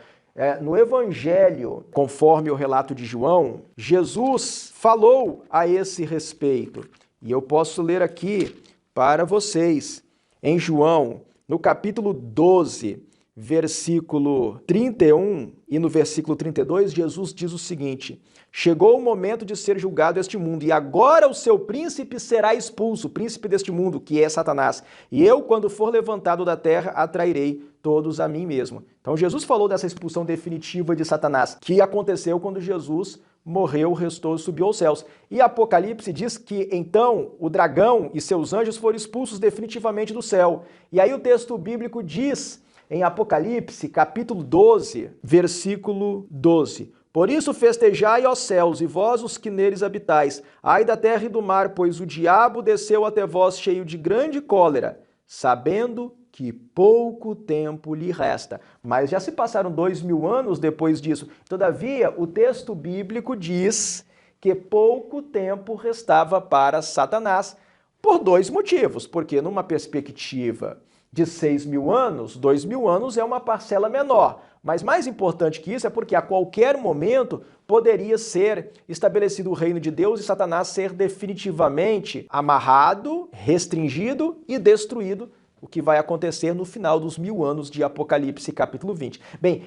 No Evangelho, conforme o relato de João, Jesus falou a esse respeito. E eu posso ler aqui para vocês. Em João, no capítulo 12, versículo 31 e no versículo 32, Jesus diz o seguinte: chegou o momento de ser julgado este mundo, e agora o seu príncipe será expulso, o príncipe deste mundo, que é Satanás. E eu, quando for levantado da terra, atrairei todos a mim mesmo. Então Jesus falou dessa expulsão definitiva de Satanás, que aconteceu quando Jesus morreu, restou e subiu aos céus. E Apocalipse diz que então o dragão e seus anjos foram expulsos definitivamente do céu. E aí o texto bíblico diz em Apocalipse, capítulo 12, versículo 12: por isso festejai, ó céus, e vós os que neles habitais, ai da terra e do mar, pois o diabo desceu até vós cheio de grande cólera, sabendo que pouco tempo lhe resta. Mas já se passaram 2000 anos depois disso. Todavia, o texto bíblico diz que pouco tempo restava para Satanás, por dois motivos. Porque numa perspectiva de 6.000 anos, 2.000 anos é uma parcela menor. Mas mais importante que isso é porque a qualquer momento poderia ser estabelecido o reino de Deus e Satanás ser definitivamente amarrado, restringido e destruído, o que vai acontecer no final dos 1000 anos de Apocalipse, capítulo 20. Bem,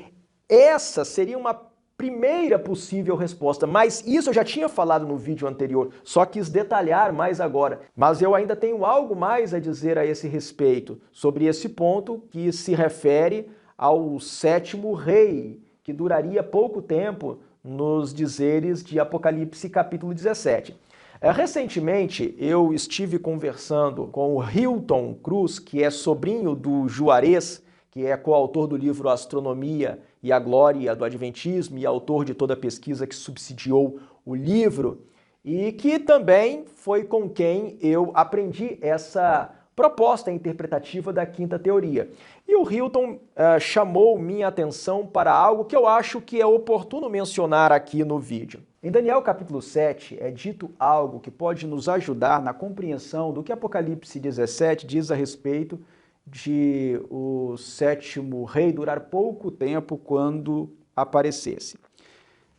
essa seria uma primeira possível resposta, mas isso eu já tinha falado no vídeo anterior, só quis detalhar mais agora. Mas eu ainda tenho algo mais a dizer a esse respeito, sobre esse ponto que se refere ao sétimo rei, que duraria pouco tempo nos dizeres de Apocalipse, capítulo 17. Recentemente, eu estive conversando com o Hilton Cruz, que é sobrinho do Juarez, que é coautor do livro Astronomia e a Glória do Adventismo e autor de toda a pesquisa que subsidiou o livro, e que também foi com quem eu aprendi essa proposta interpretativa da quinta teoria. E o Hilton chamou minha atenção para algo que eu acho que é oportuno mencionar aqui no vídeo. Em Daniel capítulo 7 é dito algo que pode nos ajudar na compreensão do que Apocalipse 17 diz a respeito de o sétimo rei durar pouco tempo quando aparecesse.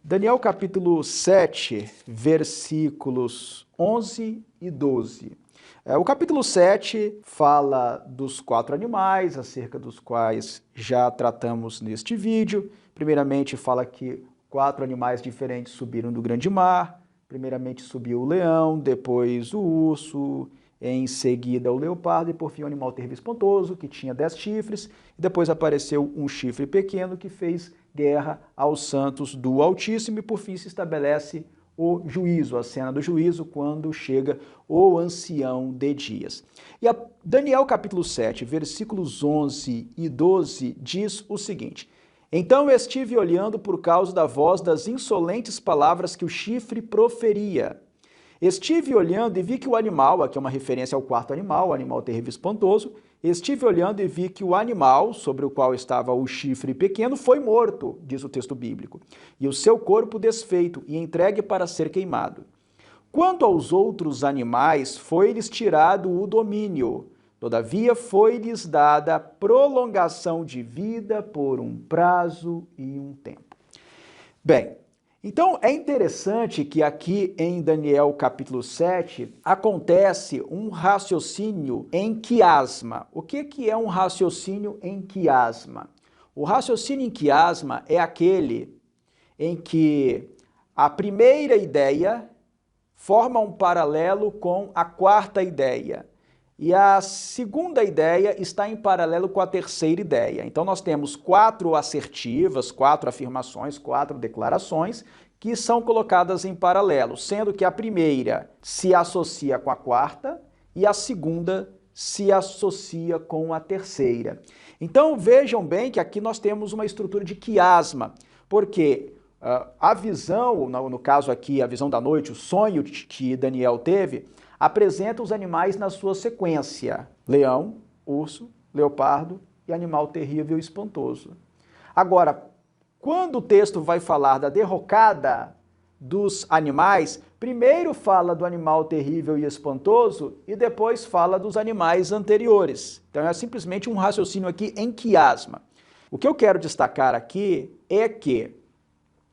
Daniel capítulo 7, versículos 11 e 12. O capítulo 7 fala dos 4 animais, acerca dos quais já tratamos neste vídeo. Primeiramente fala que 4 animais diferentes subiram do grande mar. Primeiramente subiu o leão, depois o urso, em seguida o leopardo e por fim o animal tervo-espontoso, que tinha 10 chifres. E depois apareceu um chifre pequeno que fez guerra aos santos do Altíssimo e por fim se estabelece o juízo, a cena do juízo, quando chega o ancião de dias. E Daniel capítulo 7, versículos 11 e 12 diz o seguinte: então eu estive olhando por causa da voz das insolentes palavras que o chifre proferia. Estive olhando e vi que o animal, aqui é uma referência ao quarto animal, o animal terrível e espantoso, estive olhando e vi que o animal, sobre o qual estava o chifre pequeno, foi morto, diz o texto bíblico, e o seu corpo desfeito e entregue para ser queimado. Quanto aos outros animais, foi-lhes tirado o domínio. Todavia foi-lhes dada prolongação de vida por um prazo e um tempo. Bem, então é interessante que aqui em Daniel capítulo 7 acontece um raciocínio em quiasma. O que é um raciocínio em quiasma? O raciocínio em quiasma é aquele em que a primeira ideia forma um paralelo com a quarta ideia. E a segunda ideia está em paralelo com a terceira ideia. Então nós temos 4 assertivas, 4 afirmações, 4 declarações que são colocadas em paralelo, sendo que a primeira se associa com a quarta e a segunda se associa com a terceira. Então vejam bem que aqui nós temos uma estrutura de quiasma, porque a visão, no caso aqui, a visão da noite, o sonho que Daniel teve, apresenta os animais na sua sequência: leão, urso, leopardo e animal terrível e espantoso. Agora, quando o texto vai falar da derrocada dos animais, primeiro fala do animal terrível e espantoso e depois fala dos animais anteriores. Então é simplesmente um raciocínio aqui em quiasma. O que eu quero destacar aqui é que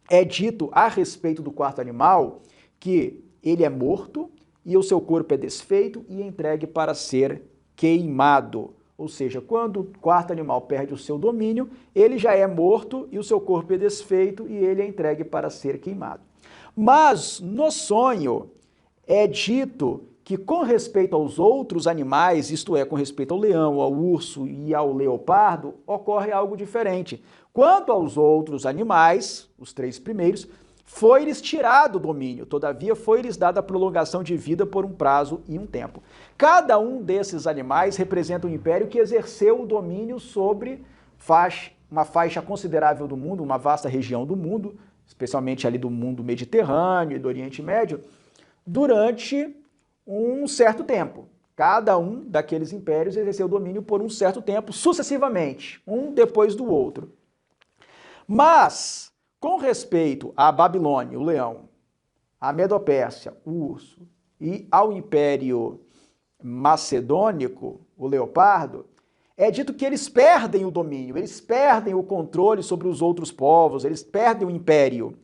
é dito a respeito do quarto animal que ele é morto e o seu corpo é desfeito e entregue para ser queimado. Ou seja, quando o quarto animal perde o seu domínio, ele já é morto e o seu corpo é desfeito e ele é entregue para ser queimado. Mas no sonho é dito que com respeito aos outros animais, isto é, com respeito ao leão, ao urso e ao leopardo, ocorre algo diferente. Quanto aos outros animais, os 3 primeiros, foi-lhes tirado o domínio, todavia foi-lhes dada a prolongação de vida por um prazo e um tempo. Cada um desses animais representa um império que exerceu o domínio sobre uma faixa considerável do mundo, uma vasta região do mundo, especialmente ali do mundo Mediterrâneo e do Oriente Médio, durante um certo tempo. Cada um daqueles impérios exerceu o domínio por um certo tempo, sucessivamente, um depois do outro. Mas, com respeito à Babilônia, o leão, à Medopérsia, o urso, e ao Império Macedônico, o leopardo, é dito que eles perdem o domínio, eles perdem o controle sobre os outros povos, eles perdem o império.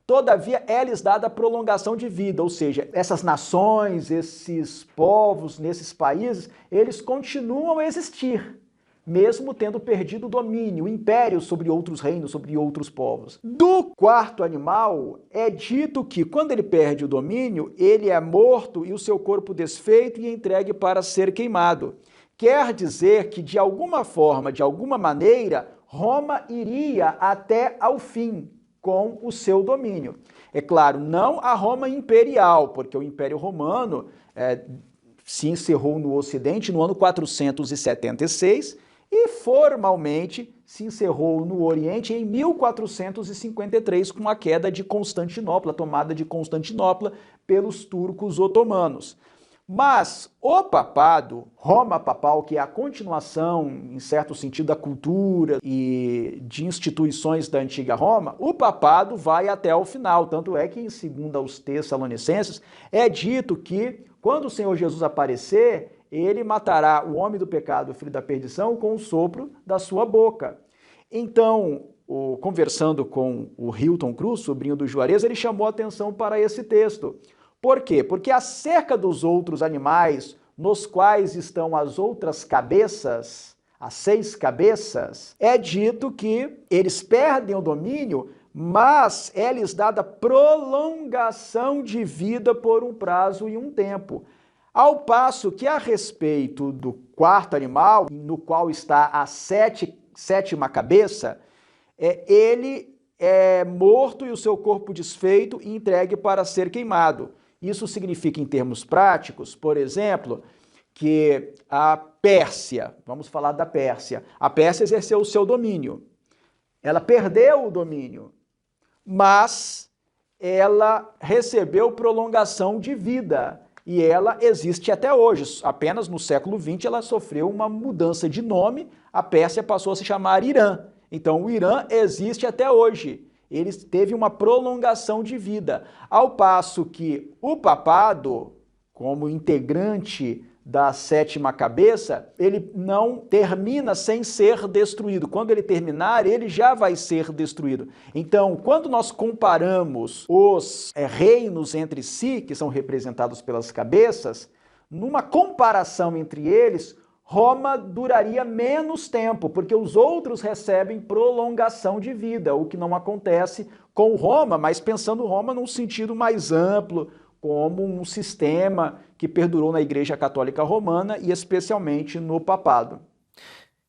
Todavia, é-lhes dada a prolongação de vida, ou seja, essas nações, esses povos, nesses países, eles continuam a existir, mesmo tendo perdido o domínio, o império sobre outros reinos, sobre outros povos. Do quarto animal, é dito que, quando ele perde o domínio, ele é morto e o seu corpo desfeito e entregue para ser queimado. Quer dizer que, de alguma forma, de alguma maneira, Roma iria até ao fim com o seu domínio. É claro, não a Roma imperial, porque o Império Romano se encerrou no Ocidente no ano 476 e formalmente se encerrou no Oriente em 1453 com a queda de Constantinopla, a tomada de Constantinopla pelos turcos otomanos. Mas o papado, Roma papal, que é a continuação, em certo sentido, da cultura e de instituições da antiga Roma, o papado vai até o final. Tanto é que, em 2 aos Tessalonicenses, é dito que, quando o Senhor Jesus aparecer, ele matará o homem do pecado, o filho da perdição, com o sopro da sua boca. Então, conversando com o Hilton Cruz, sobrinho do Juarez, ele chamou a atenção para esse texto. Por quê? Porque acerca dos outros animais, nos quais estão as outras cabeças, as 6 cabeças, é dito que eles perdem o domínio, mas é-lhes dada prolongação de vida por um prazo e um tempo. Ao passo que, a respeito do quarto animal, no qual está a sétima cabeça, ele é morto e o seu corpo desfeito e entregue para ser queimado. Isso significa, em termos práticos, por exemplo, que a Pérsia, vamos falar da Pérsia, a Pérsia exerceu o seu domínio. Ela perdeu o domínio, mas ela recebeu prolongação de vida. e ela existe até hoje. Apenas no século XX ela sofreu uma mudança de nome, a Pérsia passou a se chamar Irã. Então o Irã existe até hoje. Ele teve uma prolongação de vida, ao passo que o papado, como integrante da sétima cabeça, ele não termina sem ser destruído. Quando ele terminar, ele já vai ser destruído. Então, quando nós comparamos os reinos entre si, que são representados pelas cabeças, numa comparação entre eles, Roma duraria menos tempo, porque os outros recebem prolongação de vida, o que não acontece com Roma, mas pensando Roma num sentido mais amplo, como um sistema que perdurou na Igreja Católica Romana e especialmente no papado.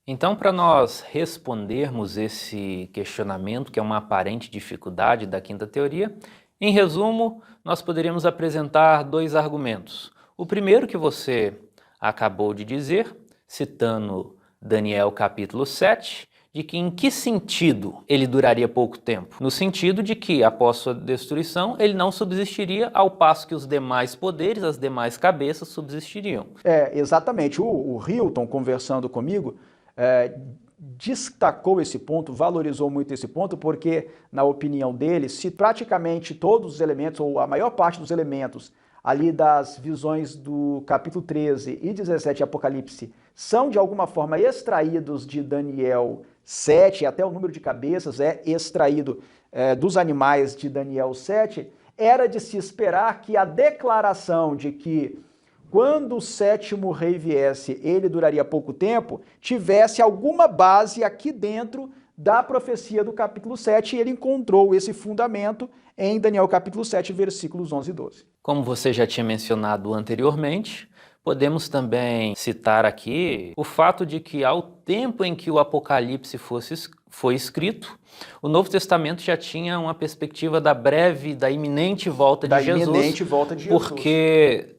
Então, para nós respondermos esse questionamento, que é uma aparente dificuldade da quinta teoria, em resumo, nós poderíamos apresentar dois argumentos. O primeiro que você acabou de dizer, citando Daniel capítulo 7, de que em que sentido ele duraria pouco tempo? No sentido de que, após sua destruição, ele não subsistiria, ao passo que os demais poderes, as demais cabeças, subsistiriam. Exatamente. O Hilton, conversando comigo, destacou esse ponto, valorizou muito esse ponto, porque, na opinião dele, se praticamente todos os elementos, ou a maior parte dos elementos, ali das visões do capítulo 13 e 17 de Apocalipse, são de alguma forma extraídos de Daniel 7, até o número de cabeças é extraído dos animais de Daniel 7, era de se esperar que a declaração de que quando o sétimo rei viesse, ele duraria pouco tempo, tivesse alguma base aqui dentro da profecia do capítulo 7, e ele encontrou esse fundamento em Daniel capítulo 7, versículos 11 e 12. Como você já tinha mencionado anteriormente, podemos também citar aqui o fato de que ao tempo em que o Apocalipse foi escrito, o Novo Testamento já tinha uma perspectiva da iminente volta de Jesus, porque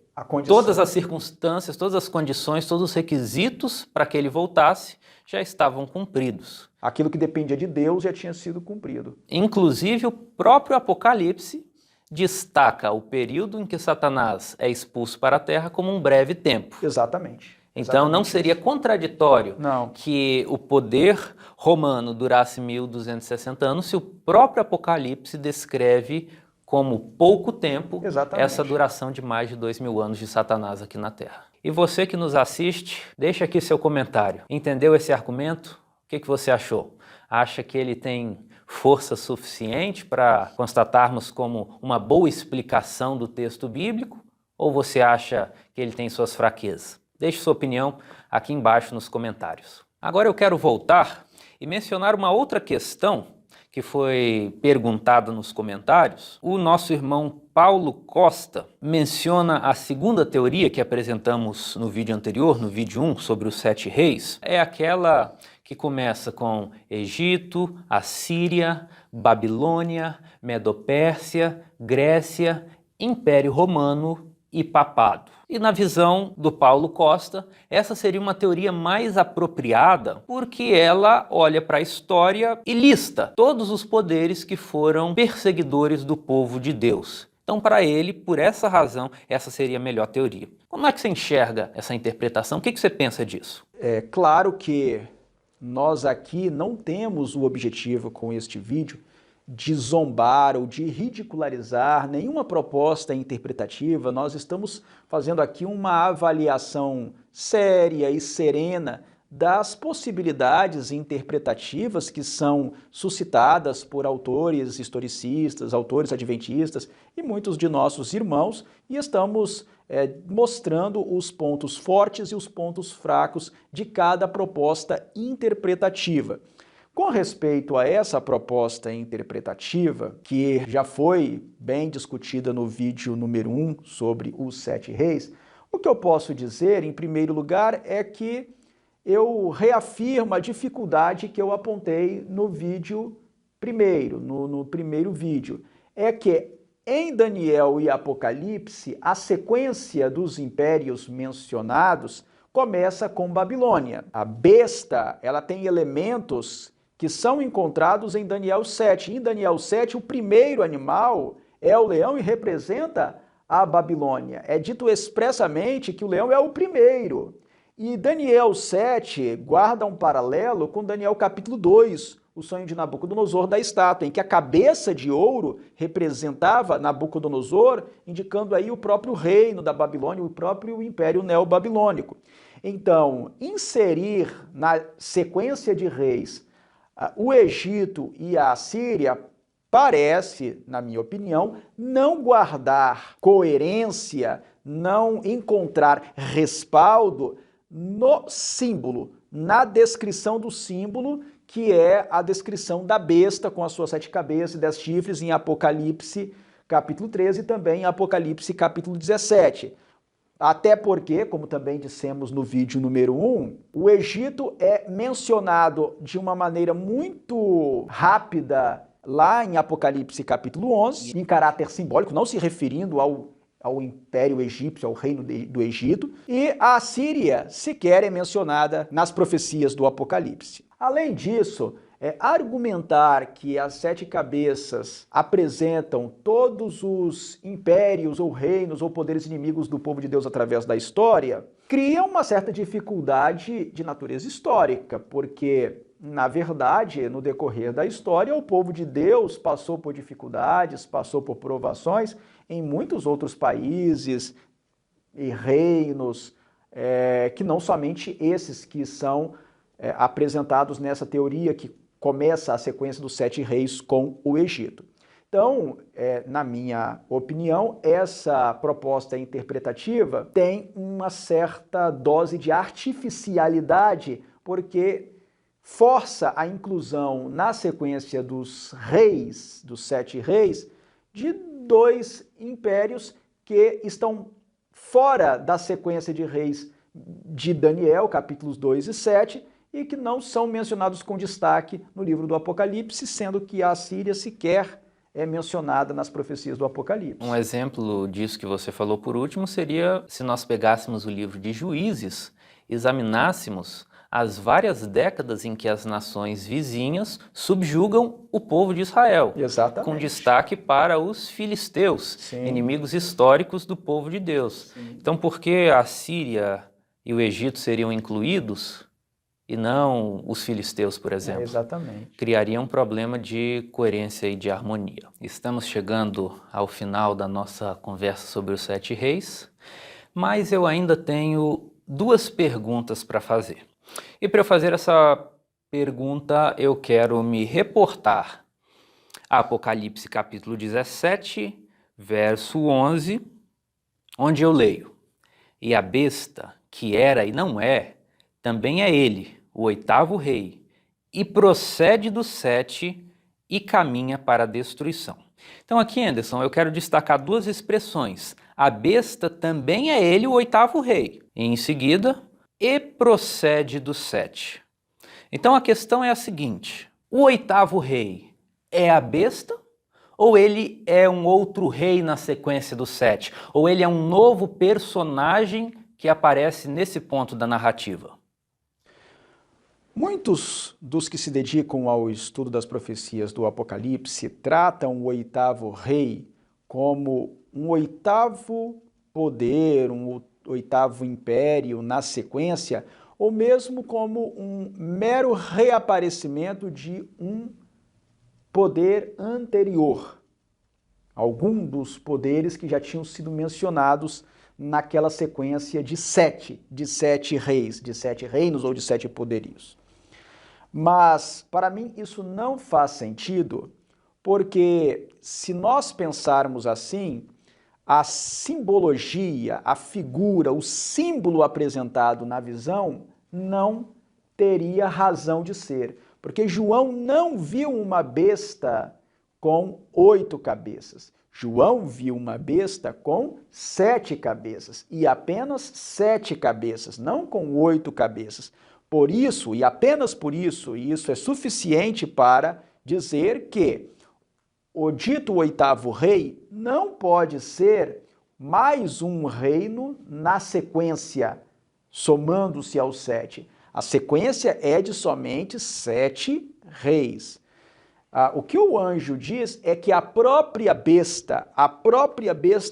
todas as circunstâncias, todas as condições, todos os requisitos para que ele voltasse já estavam cumpridos. Aquilo que dependia de Deus já tinha sido cumprido. Inclusive, o próprio Apocalipse destaca o período em que Satanás é expulso para a Terra como um breve tempo. Exatamente. Então não seria contraditório que o poder romano durasse 1260 anos se o próprio Apocalipse descreve como pouco tempo essa duração de mais de 2000 anos de Satanás aqui na Terra. E você que nos assiste, deixa aqui seu comentário. Entendeu esse argumento? O que você achou? Acha que ele tem força suficiente para constatarmos como uma boa explicação do texto bíblico? Ou você acha que ele tem suas fraquezas? Deixe sua opinião aqui embaixo nos comentários. Agora eu quero voltar e mencionar uma outra questão que foi perguntada nos comentários. O nosso irmão Paulo Costa menciona a segunda teoria que apresentamos no vídeo anterior, no vídeo 1, sobre os 7 reis. É aquela que começa com Egito, Assíria, Babilônia, Medopérsia, Grécia, Império Romano e Papado. E na visão do Paulo Costa, essa seria uma teoria mais apropriada porque ela olha para a história e lista todos os poderes que foram perseguidores do povo de Deus. Então, para ele, por essa razão, essa seria a melhor teoria. Como é que você enxerga essa interpretação? O que você pensa disso? É claro que nós aqui não temos o objetivo com este vídeo de zombar ou de ridicularizar nenhuma proposta interpretativa. Nós estamos fazendo aqui uma avaliação séria e serena das possibilidades interpretativas que são suscitadas por autores historicistas, autores adventistas e muitos de nossos irmãos, e estamos mostrando os pontos fortes e os pontos fracos de cada proposta interpretativa. Com respeito a essa proposta interpretativa, que já foi bem discutida no vídeo número 1 sobre os 7 reis, o que eu posso dizer, em primeiro lugar, é que eu reafirmo a dificuldade que eu apontei no vídeo primeiro, no primeiro vídeo. É que em Daniel e Apocalipse, a sequência dos impérios mencionados começa com Babilônia. A besta, ela tem elementos que são encontrados em Daniel 7. Em Daniel 7, o primeiro animal é o leão e representa à Babilônia. É dito expressamente que o leão é o primeiro. E Daniel 7 guarda um paralelo com Daniel capítulo 2, o sonho de Nabucodonosor da estátua, em que a cabeça de ouro representava Nabucodonosor, indicando aí o próprio reino da Babilônia, o próprio império neobabilônico. Então, inserir na sequência de reis o Egito e a Síria parece, na minha opinião, não guardar coerência, não encontrar respaldo no símbolo, na descrição do símbolo, que é a descrição da besta com as suas 7 cabeças e 10 chifres em Apocalipse capítulo 13 e também em Apocalipse capítulo 17. Até porque, como também dissemos no vídeo número 1, o Egito é mencionado de uma maneira muito rápida lá em Apocalipse capítulo 11, em caráter simbólico, não se referindo ao Império Egípcio, ao reino do Egito, e a Síria sequer é mencionada nas profecias do Apocalipse. Além disso, argumentar que as 7 cabeças apresentam todos os impérios ou reinos ou poderes inimigos do povo de Deus através da história, cria uma certa dificuldade de natureza histórica, porque, na verdade, no decorrer da história, o povo de Deus passou por dificuldades, passou por provações em muitos outros países e reinos, que não somente esses que são apresentados nessa teoria que começa a sequência dos 7 reis com o Egito. Então, na minha opinião, essa proposta interpretativa tem uma certa dose de artificialidade, porque força a inclusão na sequência dos reis, dos 7 reis, de 2 impérios que estão fora da sequência de reis de Daniel, capítulos 2 e 7, e que não são mencionados com destaque no livro do Apocalipse, sendo que a Síria sequer é mencionada nas profecias do Apocalipse. Um exemplo disso que você falou por último seria se nós pegássemos o livro de Juízes, examinássemos as várias décadas em que as nações vizinhas subjugam o povo de Israel. Exatamente. Com destaque para os filisteus, Sim. inimigos históricos do povo de Deus. Sim. Então, por que a Síria e o Egito seriam incluídos e não os filisteus, por exemplo? Exatamente. Criaria um problema de coerência e de harmonia. Estamos chegando ao final da nossa conversa sobre os 7 reis, mas eu ainda tenho 2 perguntas para fazer. E para eu fazer essa pergunta, eu quero me reportar a Apocalipse capítulo 17, verso 11, onde eu leio: "E a besta, que era e não é, também é ele, o 8º rei, e procede dos 7 e caminha para a destruição." Então aqui, Anderson, eu quero destacar 2 expressões. A besta também é ele, o 8º rei. E em seguida, e procede dos 7. Então a questão é a seguinte: o 8º rei é a besta? Ou ele é um outro rei na sequência dos 7? Ou ele é um novo personagem que aparece nesse ponto da narrativa? Muitos dos que se dedicam ao estudo das profecias do Apocalipse tratam o 8º rei como um 8º poder, um 8º império na sequência, ou mesmo como um mero reaparecimento de um poder anterior. Algum dos poderes que já tinham sido mencionados naquela sequência de 7 reis, de 7 reinos ou de 7 poderios. Mas, para mim, isso não faz sentido, porque se nós pensarmos assim, a simbologia, a figura, o símbolo apresentado na visão não teria razão de ser, porque João não viu uma besta com 8 cabeças. João viu uma besta com 7 cabeças, e apenas 7 cabeças, não com 8 cabeças. Por isso, e apenas por isso, e isso é suficiente para dizer que o dito 8º rei não pode ser mais um reino na sequência, somando-se aos 7. A sequência é de somente 7 reis. O que o anjo diz é que a própria besta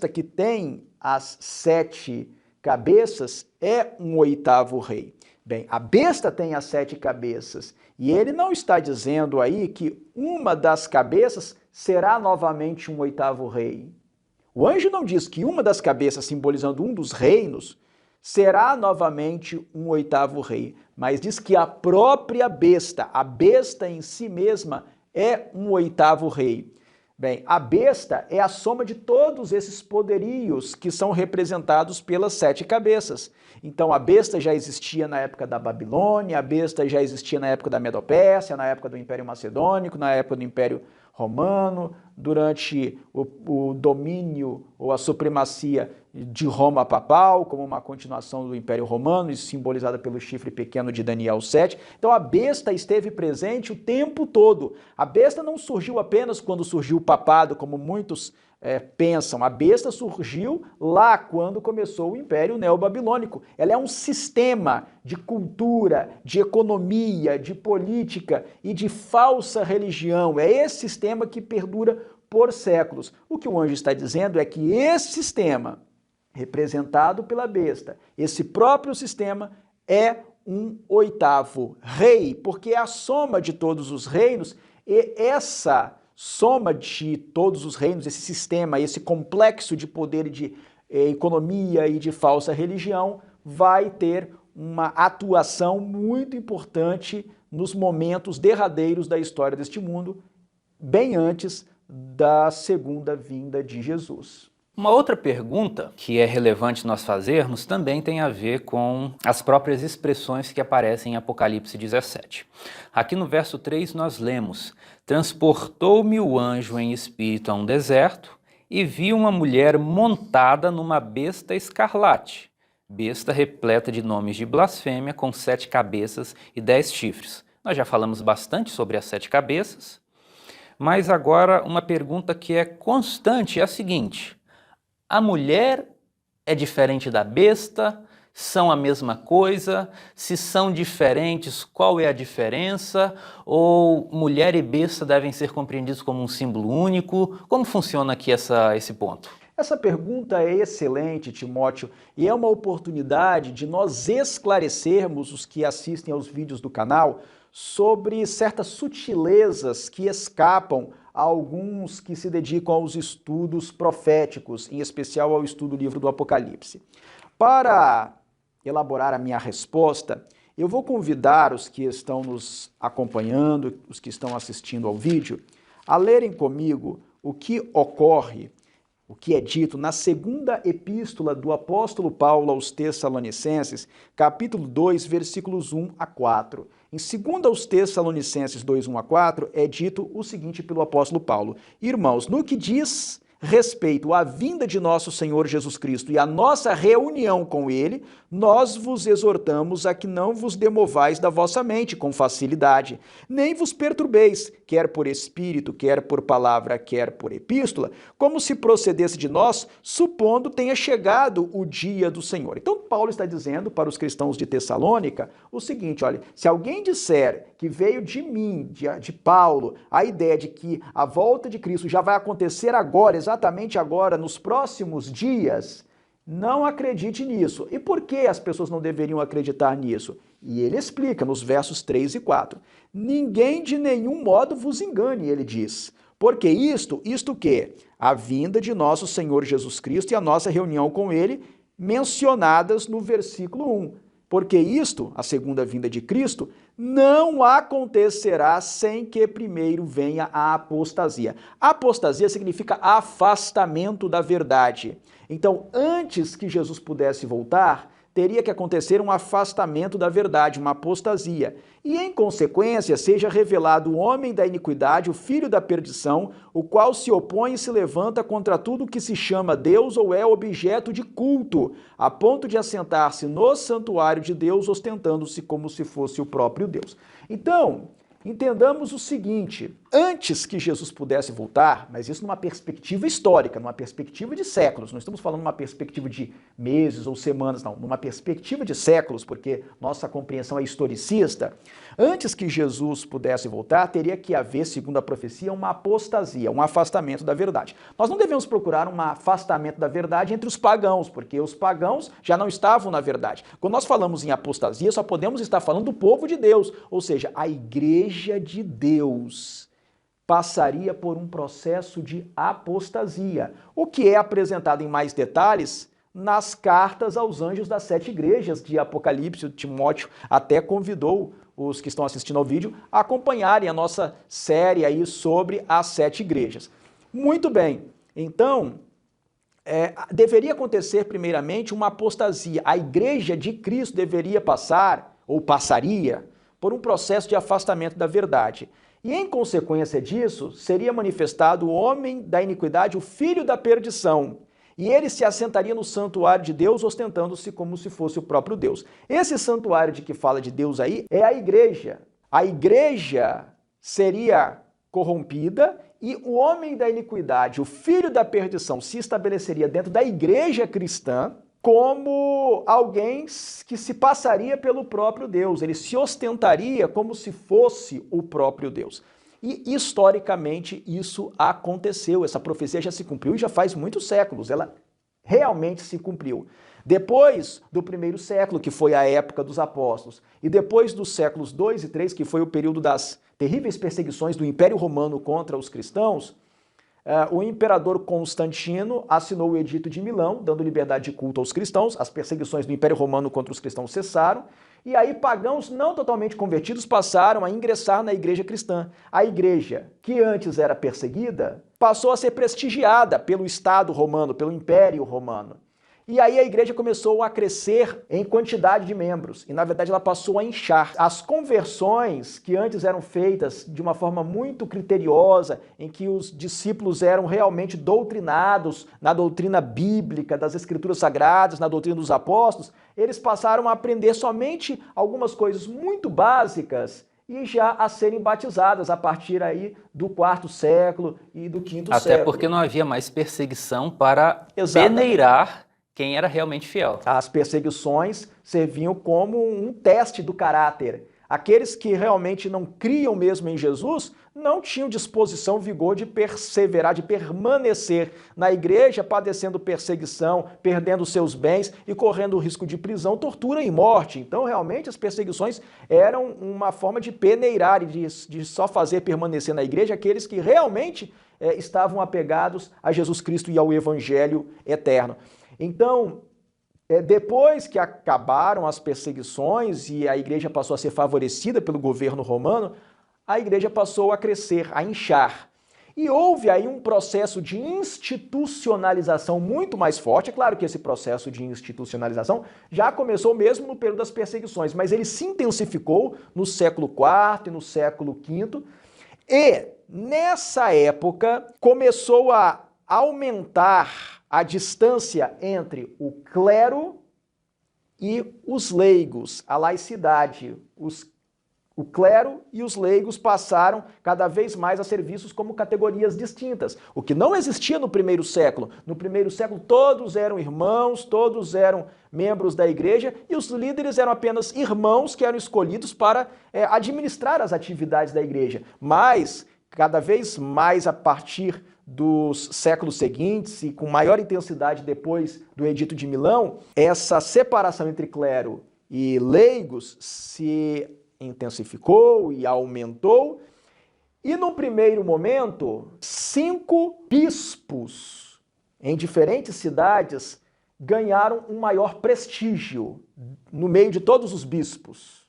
que tem as 7 cabeças, é um 8º rei. Bem, a besta tem as 7 cabeças, e ele não está dizendo aí que uma das cabeças será novamente um 8º rei. O anjo não diz que uma das cabeças, simbolizando um dos reinos, será novamente um 8º rei, mas diz que a própria besta, a besta em si mesma, é um 8º rei. Bem, a besta é a soma de todos esses poderios que são representados pelas 7 cabeças. Então a besta já existia na época da Babilônia, a besta já existia na época da Medopérsia, na época do Império Macedônico, na época do Império Romano, durante o domínio ou a supremacia de Roma papal, como uma continuação do Império Romano, e simbolizada pelo chifre pequeno de Daniel 7. Então a besta esteve presente o tempo todo. A besta não surgiu apenas quando surgiu o papado, como muitos pensam. A besta surgiu lá quando começou o Império Neobabilônico. Ela é um sistema de cultura, de economia, de política e de falsa religião. É esse sistema que perdura por séculos. O que o anjo está dizendo é que esse sistema, representado pela besta, esse próprio sistema é um 8º rei, porque é a soma de todos os reinos, e essa soma de todos os reinos, esse sistema, esse complexo de poder de economia e de falsa religião, vai ter uma atuação muito importante nos momentos derradeiros da história deste mundo, bem antes da segunda vinda de Jesus. Uma outra pergunta que é relevante nós fazermos também tem a ver com as próprias expressões que aparecem em Apocalipse 17. Aqui no verso 3 nós lemos: transportou-me o anjo em espírito a um deserto e vi uma mulher montada numa besta escarlate, besta repleta de nomes de blasfêmia, com 7 cabeças e 10 chifres. Nós já falamos bastante sobre as 7 cabeças, mas agora uma pergunta que é constante é a seguinte: a mulher é diferente da besta? São a mesma coisa? Se são diferentes, qual é a diferença? Ou mulher e besta devem ser compreendidos como um símbolo único? Como funciona aqui esse ponto? Essa pergunta é excelente, Timóteo, e é uma oportunidade de nós esclarecermos os que assistem aos vídeos do canal sobre certas sutilezas que escapam a alguns que se dedicam aos estudos proféticos, em especial ao estudo do livro do Apocalipse. Para elaborar a minha resposta, eu vou convidar os que estão nos acompanhando, os que estão assistindo ao vídeo, a lerem comigo o que ocorre, o que é dito na segunda epístola do apóstolo Paulo aos Tessalonicenses, capítulo 2, versículos 1 a 4. Em 2 aos Tessalonicenses 2, 1 a 4, é dito o seguinte pelo apóstolo Paulo: irmãos, no que diz respeito à vinda de nosso Senhor Jesus Cristo e à nossa reunião com Ele, nós vos exortamos a que não vos demovais da vossa mente com facilidade, nem vos perturbeis, quer por espírito, quer por palavra, quer por epístola, como se procedesse de nós, supondo tenha chegado o dia do Senhor. Então, Paulo está dizendo para os cristãos de Tessalônica o seguinte: olha, se alguém disser que veio de mim, de Paulo, a ideia de que a volta de Cristo já vai acontecer agora, exatamente agora, nos próximos dias, não acredite nisso. E por que as pessoas não deveriam acreditar nisso? E ele explica nos versos 3 e 4. Ninguém de nenhum modo vos engane, ele diz. Porque isto que? A vinda de nosso Senhor Jesus Cristo e a nossa reunião com Ele, mencionadas no versículo 1. Porque isto, a segunda vinda de Cristo, não acontecerá sem que primeiro venha a apostasia. Apostasia significa afastamento da verdade. Então, antes que Jesus pudesse voltar, teria que acontecer um afastamento da verdade, uma apostasia. E, em consequência, seja revelado o homem da iniquidade, o filho da perdição, o qual se opõe e se levanta contra tudo que se chama Deus ou é objeto de culto, a ponto de assentar-se no santuário de Deus, ostentando-se como se fosse o próprio Deus. Então, entendamos o seguinte: antes que Jesus pudesse voltar, mas isso numa perspectiva histórica, numa perspectiva de séculos, não estamos falando numa perspectiva de meses ou semanas, não, numa perspectiva de séculos, porque nossa compreensão é historicista. Antes que Jesus pudesse voltar, teria que haver, segundo a profecia, uma apostasia, um afastamento da verdade. Nós não devemos procurar um afastamento da verdade entre os pagãos, porque os pagãos já não estavam na verdade. Quando nós falamos em apostasia, só podemos estar falando do povo de Deus, ou seja, a igreja de Deus passaria por um processo de apostasia, o que é apresentado em mais detalhes nas cartas aos anjos das 7 igrejas de Apocalipse. O Timóteo até convidou os que estão assistindo ao vídeo a acompanharem a nossa série aí sobre as 7 igrejas. Muito bem, então deveria acontecer primeiramente uma apostasia. A igreja de Cristo deveria passar, ou passaria, por um processo de afastamento da verdade. E em consequência disso, seria manifestado o homem da iniquidade, o filho da perdição. E ele se assentaria no santuário de Deus, ostentando-se como se fosse o próprio Deus. Esse santuário de que fala de Deus aí é a igreja. A igreja seria corrompida e o homem da iniquidade, o filho da perdição, se estabeleceria dentro da igreja cristã como alguém que se passaria pelo próprio Deus. Ele se ostentaria como se fosse o próprio Deus. E historicamente isso aconteceu, essa profecia já se cumpriu e já faz muitos séculos, ela realmente se cumpriu. Depois do primeiro século, que foi a época dos apóstolos, e depois dos séculos 2 e 3, que foi o período das terríveis perseguições do Império Romano contra os cristãos, o imperador Constantino assinou o Edito de Milão, dando liberdade de culto aos cristãos, as perseguições do Império Romano contra os cristãos cessaram, e aí pagãos não totalmente convertidos passaram a ingressar na igreja cristã. A igreja, que antes era perseguida, passou a ser prestigiada pelo Estado romano, pelo Império Romano. E aí a igreja começou a crescer em quantidade de membros, e na verdade ela passou a inchar. As conversões que antes eram feitas de uma forma muito criteriosa, em que os discípulos eram realmente doutrinados na doutrina bíblica, das escrituras sagradas, na doutrina dos apóstolos, eles passaram a aprender somente algumas coisas muito básicas e já a serem batizadas a partir aí do 4º século e do 5º século. Até porque não havia mais perseguição para peneirar quem era realmente fiel. As perseguições serviam como um teste do caráter. Aqueles que realmente não criam mesmo em Jesus não tinham disposição, vigor de perseverar, de permanecer na igreja, padecendo perseguição, perdendo seus bens e correndo o risco de prisão, tortura e morte. Então, realmente, as perseguições eram uma forma de peneirar e de só fazer permanecer na igreja aqueles que realmente estavam apegados a Jesus Cristo e ao Evangelho eterno. Então, depois que acabaram as perseguições e a igreja passou a ser favorecida pelo governo romano, a igreja passou a crescer, a inchar. E houve aí um processo de institucionalização muito mais forte. É claro que esse processo de institucionalização já começou mesmo no período das perseguições, mas ele se intensificou no século IV e no século V. E, nessa época, começou a aumentar a distância entre o clero e os leigos, a laicidade. O clero e os leigos passaram cada vez mais a ser vistos como categorias distintas, o que não existia no primeiro século. No primeiro século todos eram irmãos, todos eram membros da igreja e os líderes eram apenas irmãos que eram escolhidos para administrar as atividades da igreja. Mas, cada vez mais a partir dos séculos seguintes e com maior intensidade depois do Edito de Milão, essa separação entre clero e leigos se intensificou e aumentou. E no primeiro momento, 5 bispos em diferentes cidades ganharam um maior prestígio no meio de todos os bispos,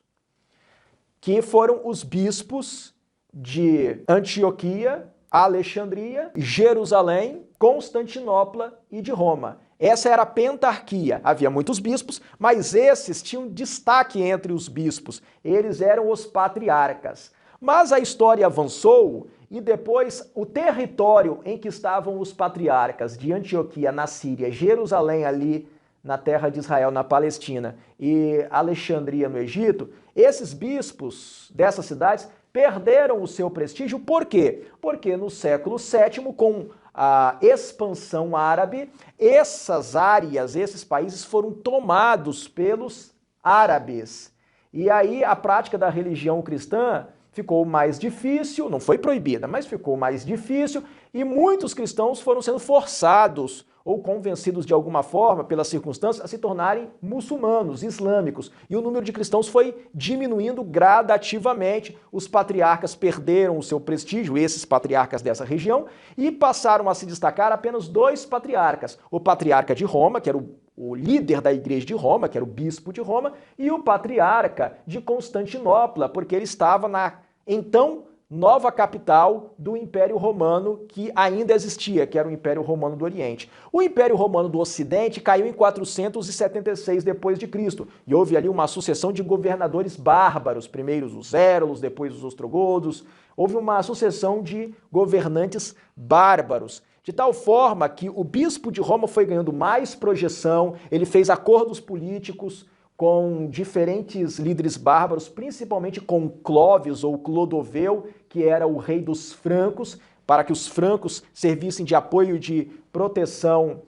que foram os bispos de Antioquia, Alexandria, Jerusalém, Constantinopla e de Roma. Essa era a pentarquia. Havia muitos bispos, mas esses tinham destaque entre os bispos. Eles eram os patriarcas. Mas a história avançou e depois o território em que estavam os patriarcas de Antioquia, na Síria, Jerusalém ali na terra de Israel, na Palestina, e Alexandria no Egito, esses bispos dessas cidades perderam o seu prestígio. Por quê? Porque no século VII, com a expansão árabe, essas áreas, esses países foram tomados pelos árabes. E aí a prática da religião cristã ficou mais difícil, não foi proibida, mas ficou mais difícil, e muitos cristãos foram sendo forçados ou convencidos de alguma forma, pelas circunstâncias, a se tornarem muçulmanos, islâmicos. E o número de cristãos foi diminuindo gradativamente. Os patriarcas perderam o seu prestígio, esses patriarcas dessa região, e passaram a se destacar apenas dois patriarcas. O patriarca de Roma, que era o líder da igreja de Roma, que era o bispo de Roma, e o patriarca de Constantinopla, porque ele estava na, então, nova capital do Império Romano que ainda existia, que era o Império Romano do Oriente. O Império Romano do Ocidente caiu em 476 depois de Cristo, e houve ali uma sucessão de governadores bárbaros, primeiro os Érulos, depois os ostrogodos. Houve uma sucessão de governantes bárbaros, de tal forma que o bispo de Roma foi ganhando mais projeção, ele fez acordos políticos com diferentes líderes bárbaros, principalmente com Clovis ou Clodoveu, que era o rei dos francos, para que os francos servissem de apoio e de proteção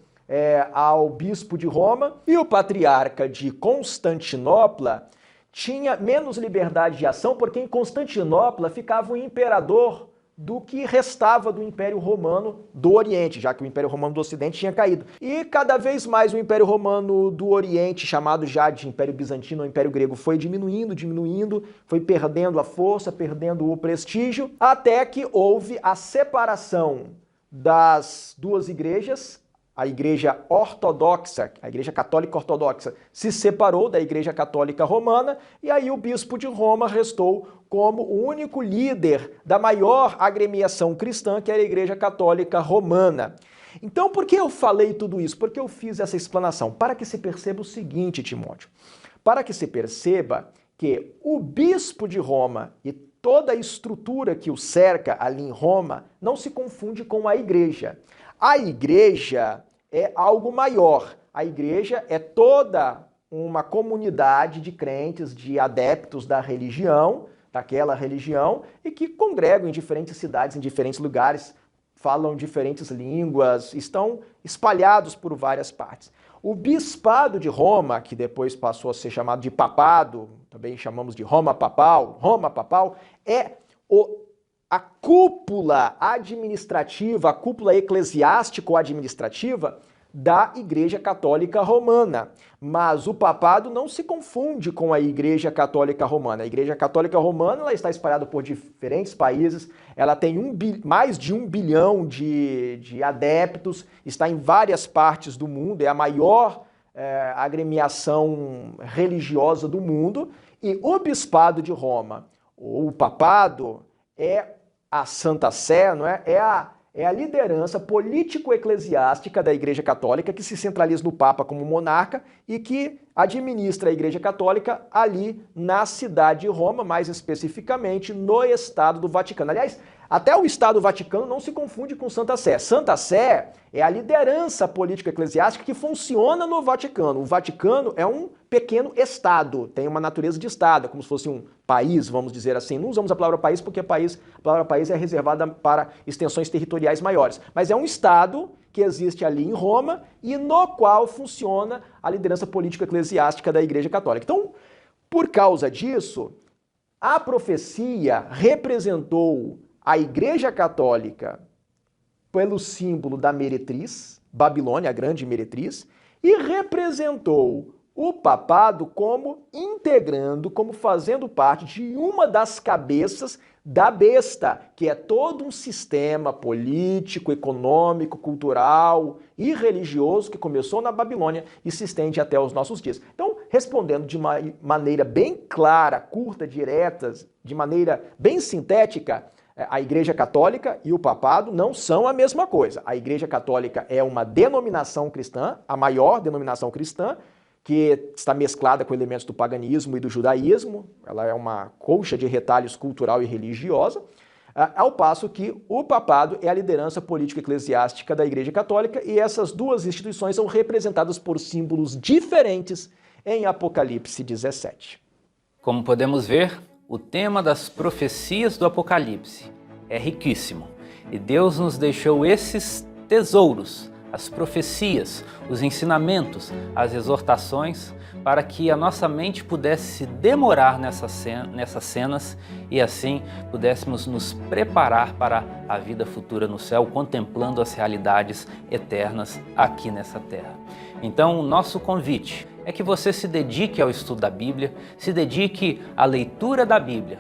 ao bispo de Roma. E o patriarca de Constantinopla tinha menos liberdade de ação, porque em Constantinopla ficava o imperador do que restava do Império Romano do Oriente, já que o Império Romano do Ocidente tinha caído. E cada vez mais o Império Romano do Oriente, chamado já de Império Bizantino ou Império Grego, foi diminuindo, foi perdendo a força, perdendo o prestígio, até que houve a separação das duas igrejas. A Igreja Ortodoxa, a Igreja Católica Ortodoxa, se separou da Igreja Católica Romana, e aí o bispo de Roma restou como o único líder da maior agremiação cristã, que era a Igreja Católica Romana. Então, por que eu falei tudo isso? Por que eu fiz essa explanação? Para que se perceba o seguinte, Timóteo. Para que se perceba que o bispo de Roma e toda a estrutura que o cerca ali em Roma não se confunde com a igreja. A igreja é algo maior. A igreja é toda uma comunidade de crentes, de adeptos da religião, daquela religião, e que congregam em diferentes cidades, em diferentes lugares, falam diferentes línguas, estão espalhados por várias partes. O bispado de Roma, que depois passou a ser chamado de papado, também chamamos de Roma papal, é a cúpula administrativa, a cúpula eclesiástico-administrativa da Igreja Católica Romana. Mas o papado não se confunde com a Igreja Católica Romana. A Igreja Católica Romana ela está espalhada por diferentes países, ela tem mais de 1 bilhão de adeptos, está em várias partes do mundo, é a maior agremiação religiosa do mundo, e o bispado de Roma, ou o papado, é a Santa Sé, não é? É a liderança político-eclesiástica da Igreja Católica, que se centraliza no Papa como monarca e que administra a Igreja Católica ali na cidade de Roma, mais especificamente no Estado do Vaticano. Aliás, até o Estado do Vaticano não se confunde com Santa Sé. Santa Sé é a liderança político-eclesiástica que funciona no Vaticano. O Vaticano é um pequeno Estado, tem uma natureza de Estado, é como se fosse um país, vamos dizer assim. Não usamos a palavra país porque a palavra país é reservada para extensões territoriais maiores. Mas é um Estado que existe ali em Roma e no qual funciona a liderança político-eclesiástica da Igreja Católica. Então, por causa disso, a profecia representou a Igreja Católica pelo símbolo da meretriz, Babilônia, a grande meretriz, e representou o papado como integrando, como fazendo parte de uma das cabeças da besta, que é todo um sistema político, econômico, cultural e religioso que começou na Babilônia e se estende até os nossos dias. Então, respondendo de uma maneira bem clara, curta, direta, de maneira bem sintética, a Igreja Católica e o papado não são a mesma coisa. A Igreja Católica é uma denominação cristã, a maior denominação cristã, que está mesclada com elementos do paganismo e do judaísmo. Ela é uma colcha de retalhos cultural e religiosa, ao passo que o papado é a liderança política eclesiástica da Igreja Católica, e essas duas instituições são representadas por símbolos diferentes em Apocalipse 17. Como podemos ver, o tema das profecias do Apocalipse é riquíssimo e Deus nos deixou esses tesouros, as profecias, os ensinamentos, as exortações, para que a nossa mente pudesse se demorar nessas cenas e assim pudéssemos nos preparar para a vida futura no céu, contemplando as realidades eternas aqui nessa terra. Então, o nosso convite é que você se dedique ao estudo da Bíblia, se dedique à leitura da Bíblia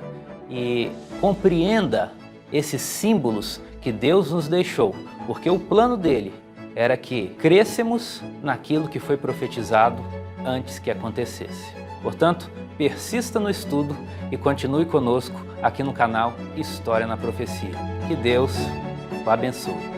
e compreenda esses símbolos que Deus nos deixou, porque o plano dele era que crescêssemos naquilo que foi profetizado antes que acontecesse. Portanto, persista no estudo e continue conosco aqui no canal História na Profecia. Que Deus o abençoe.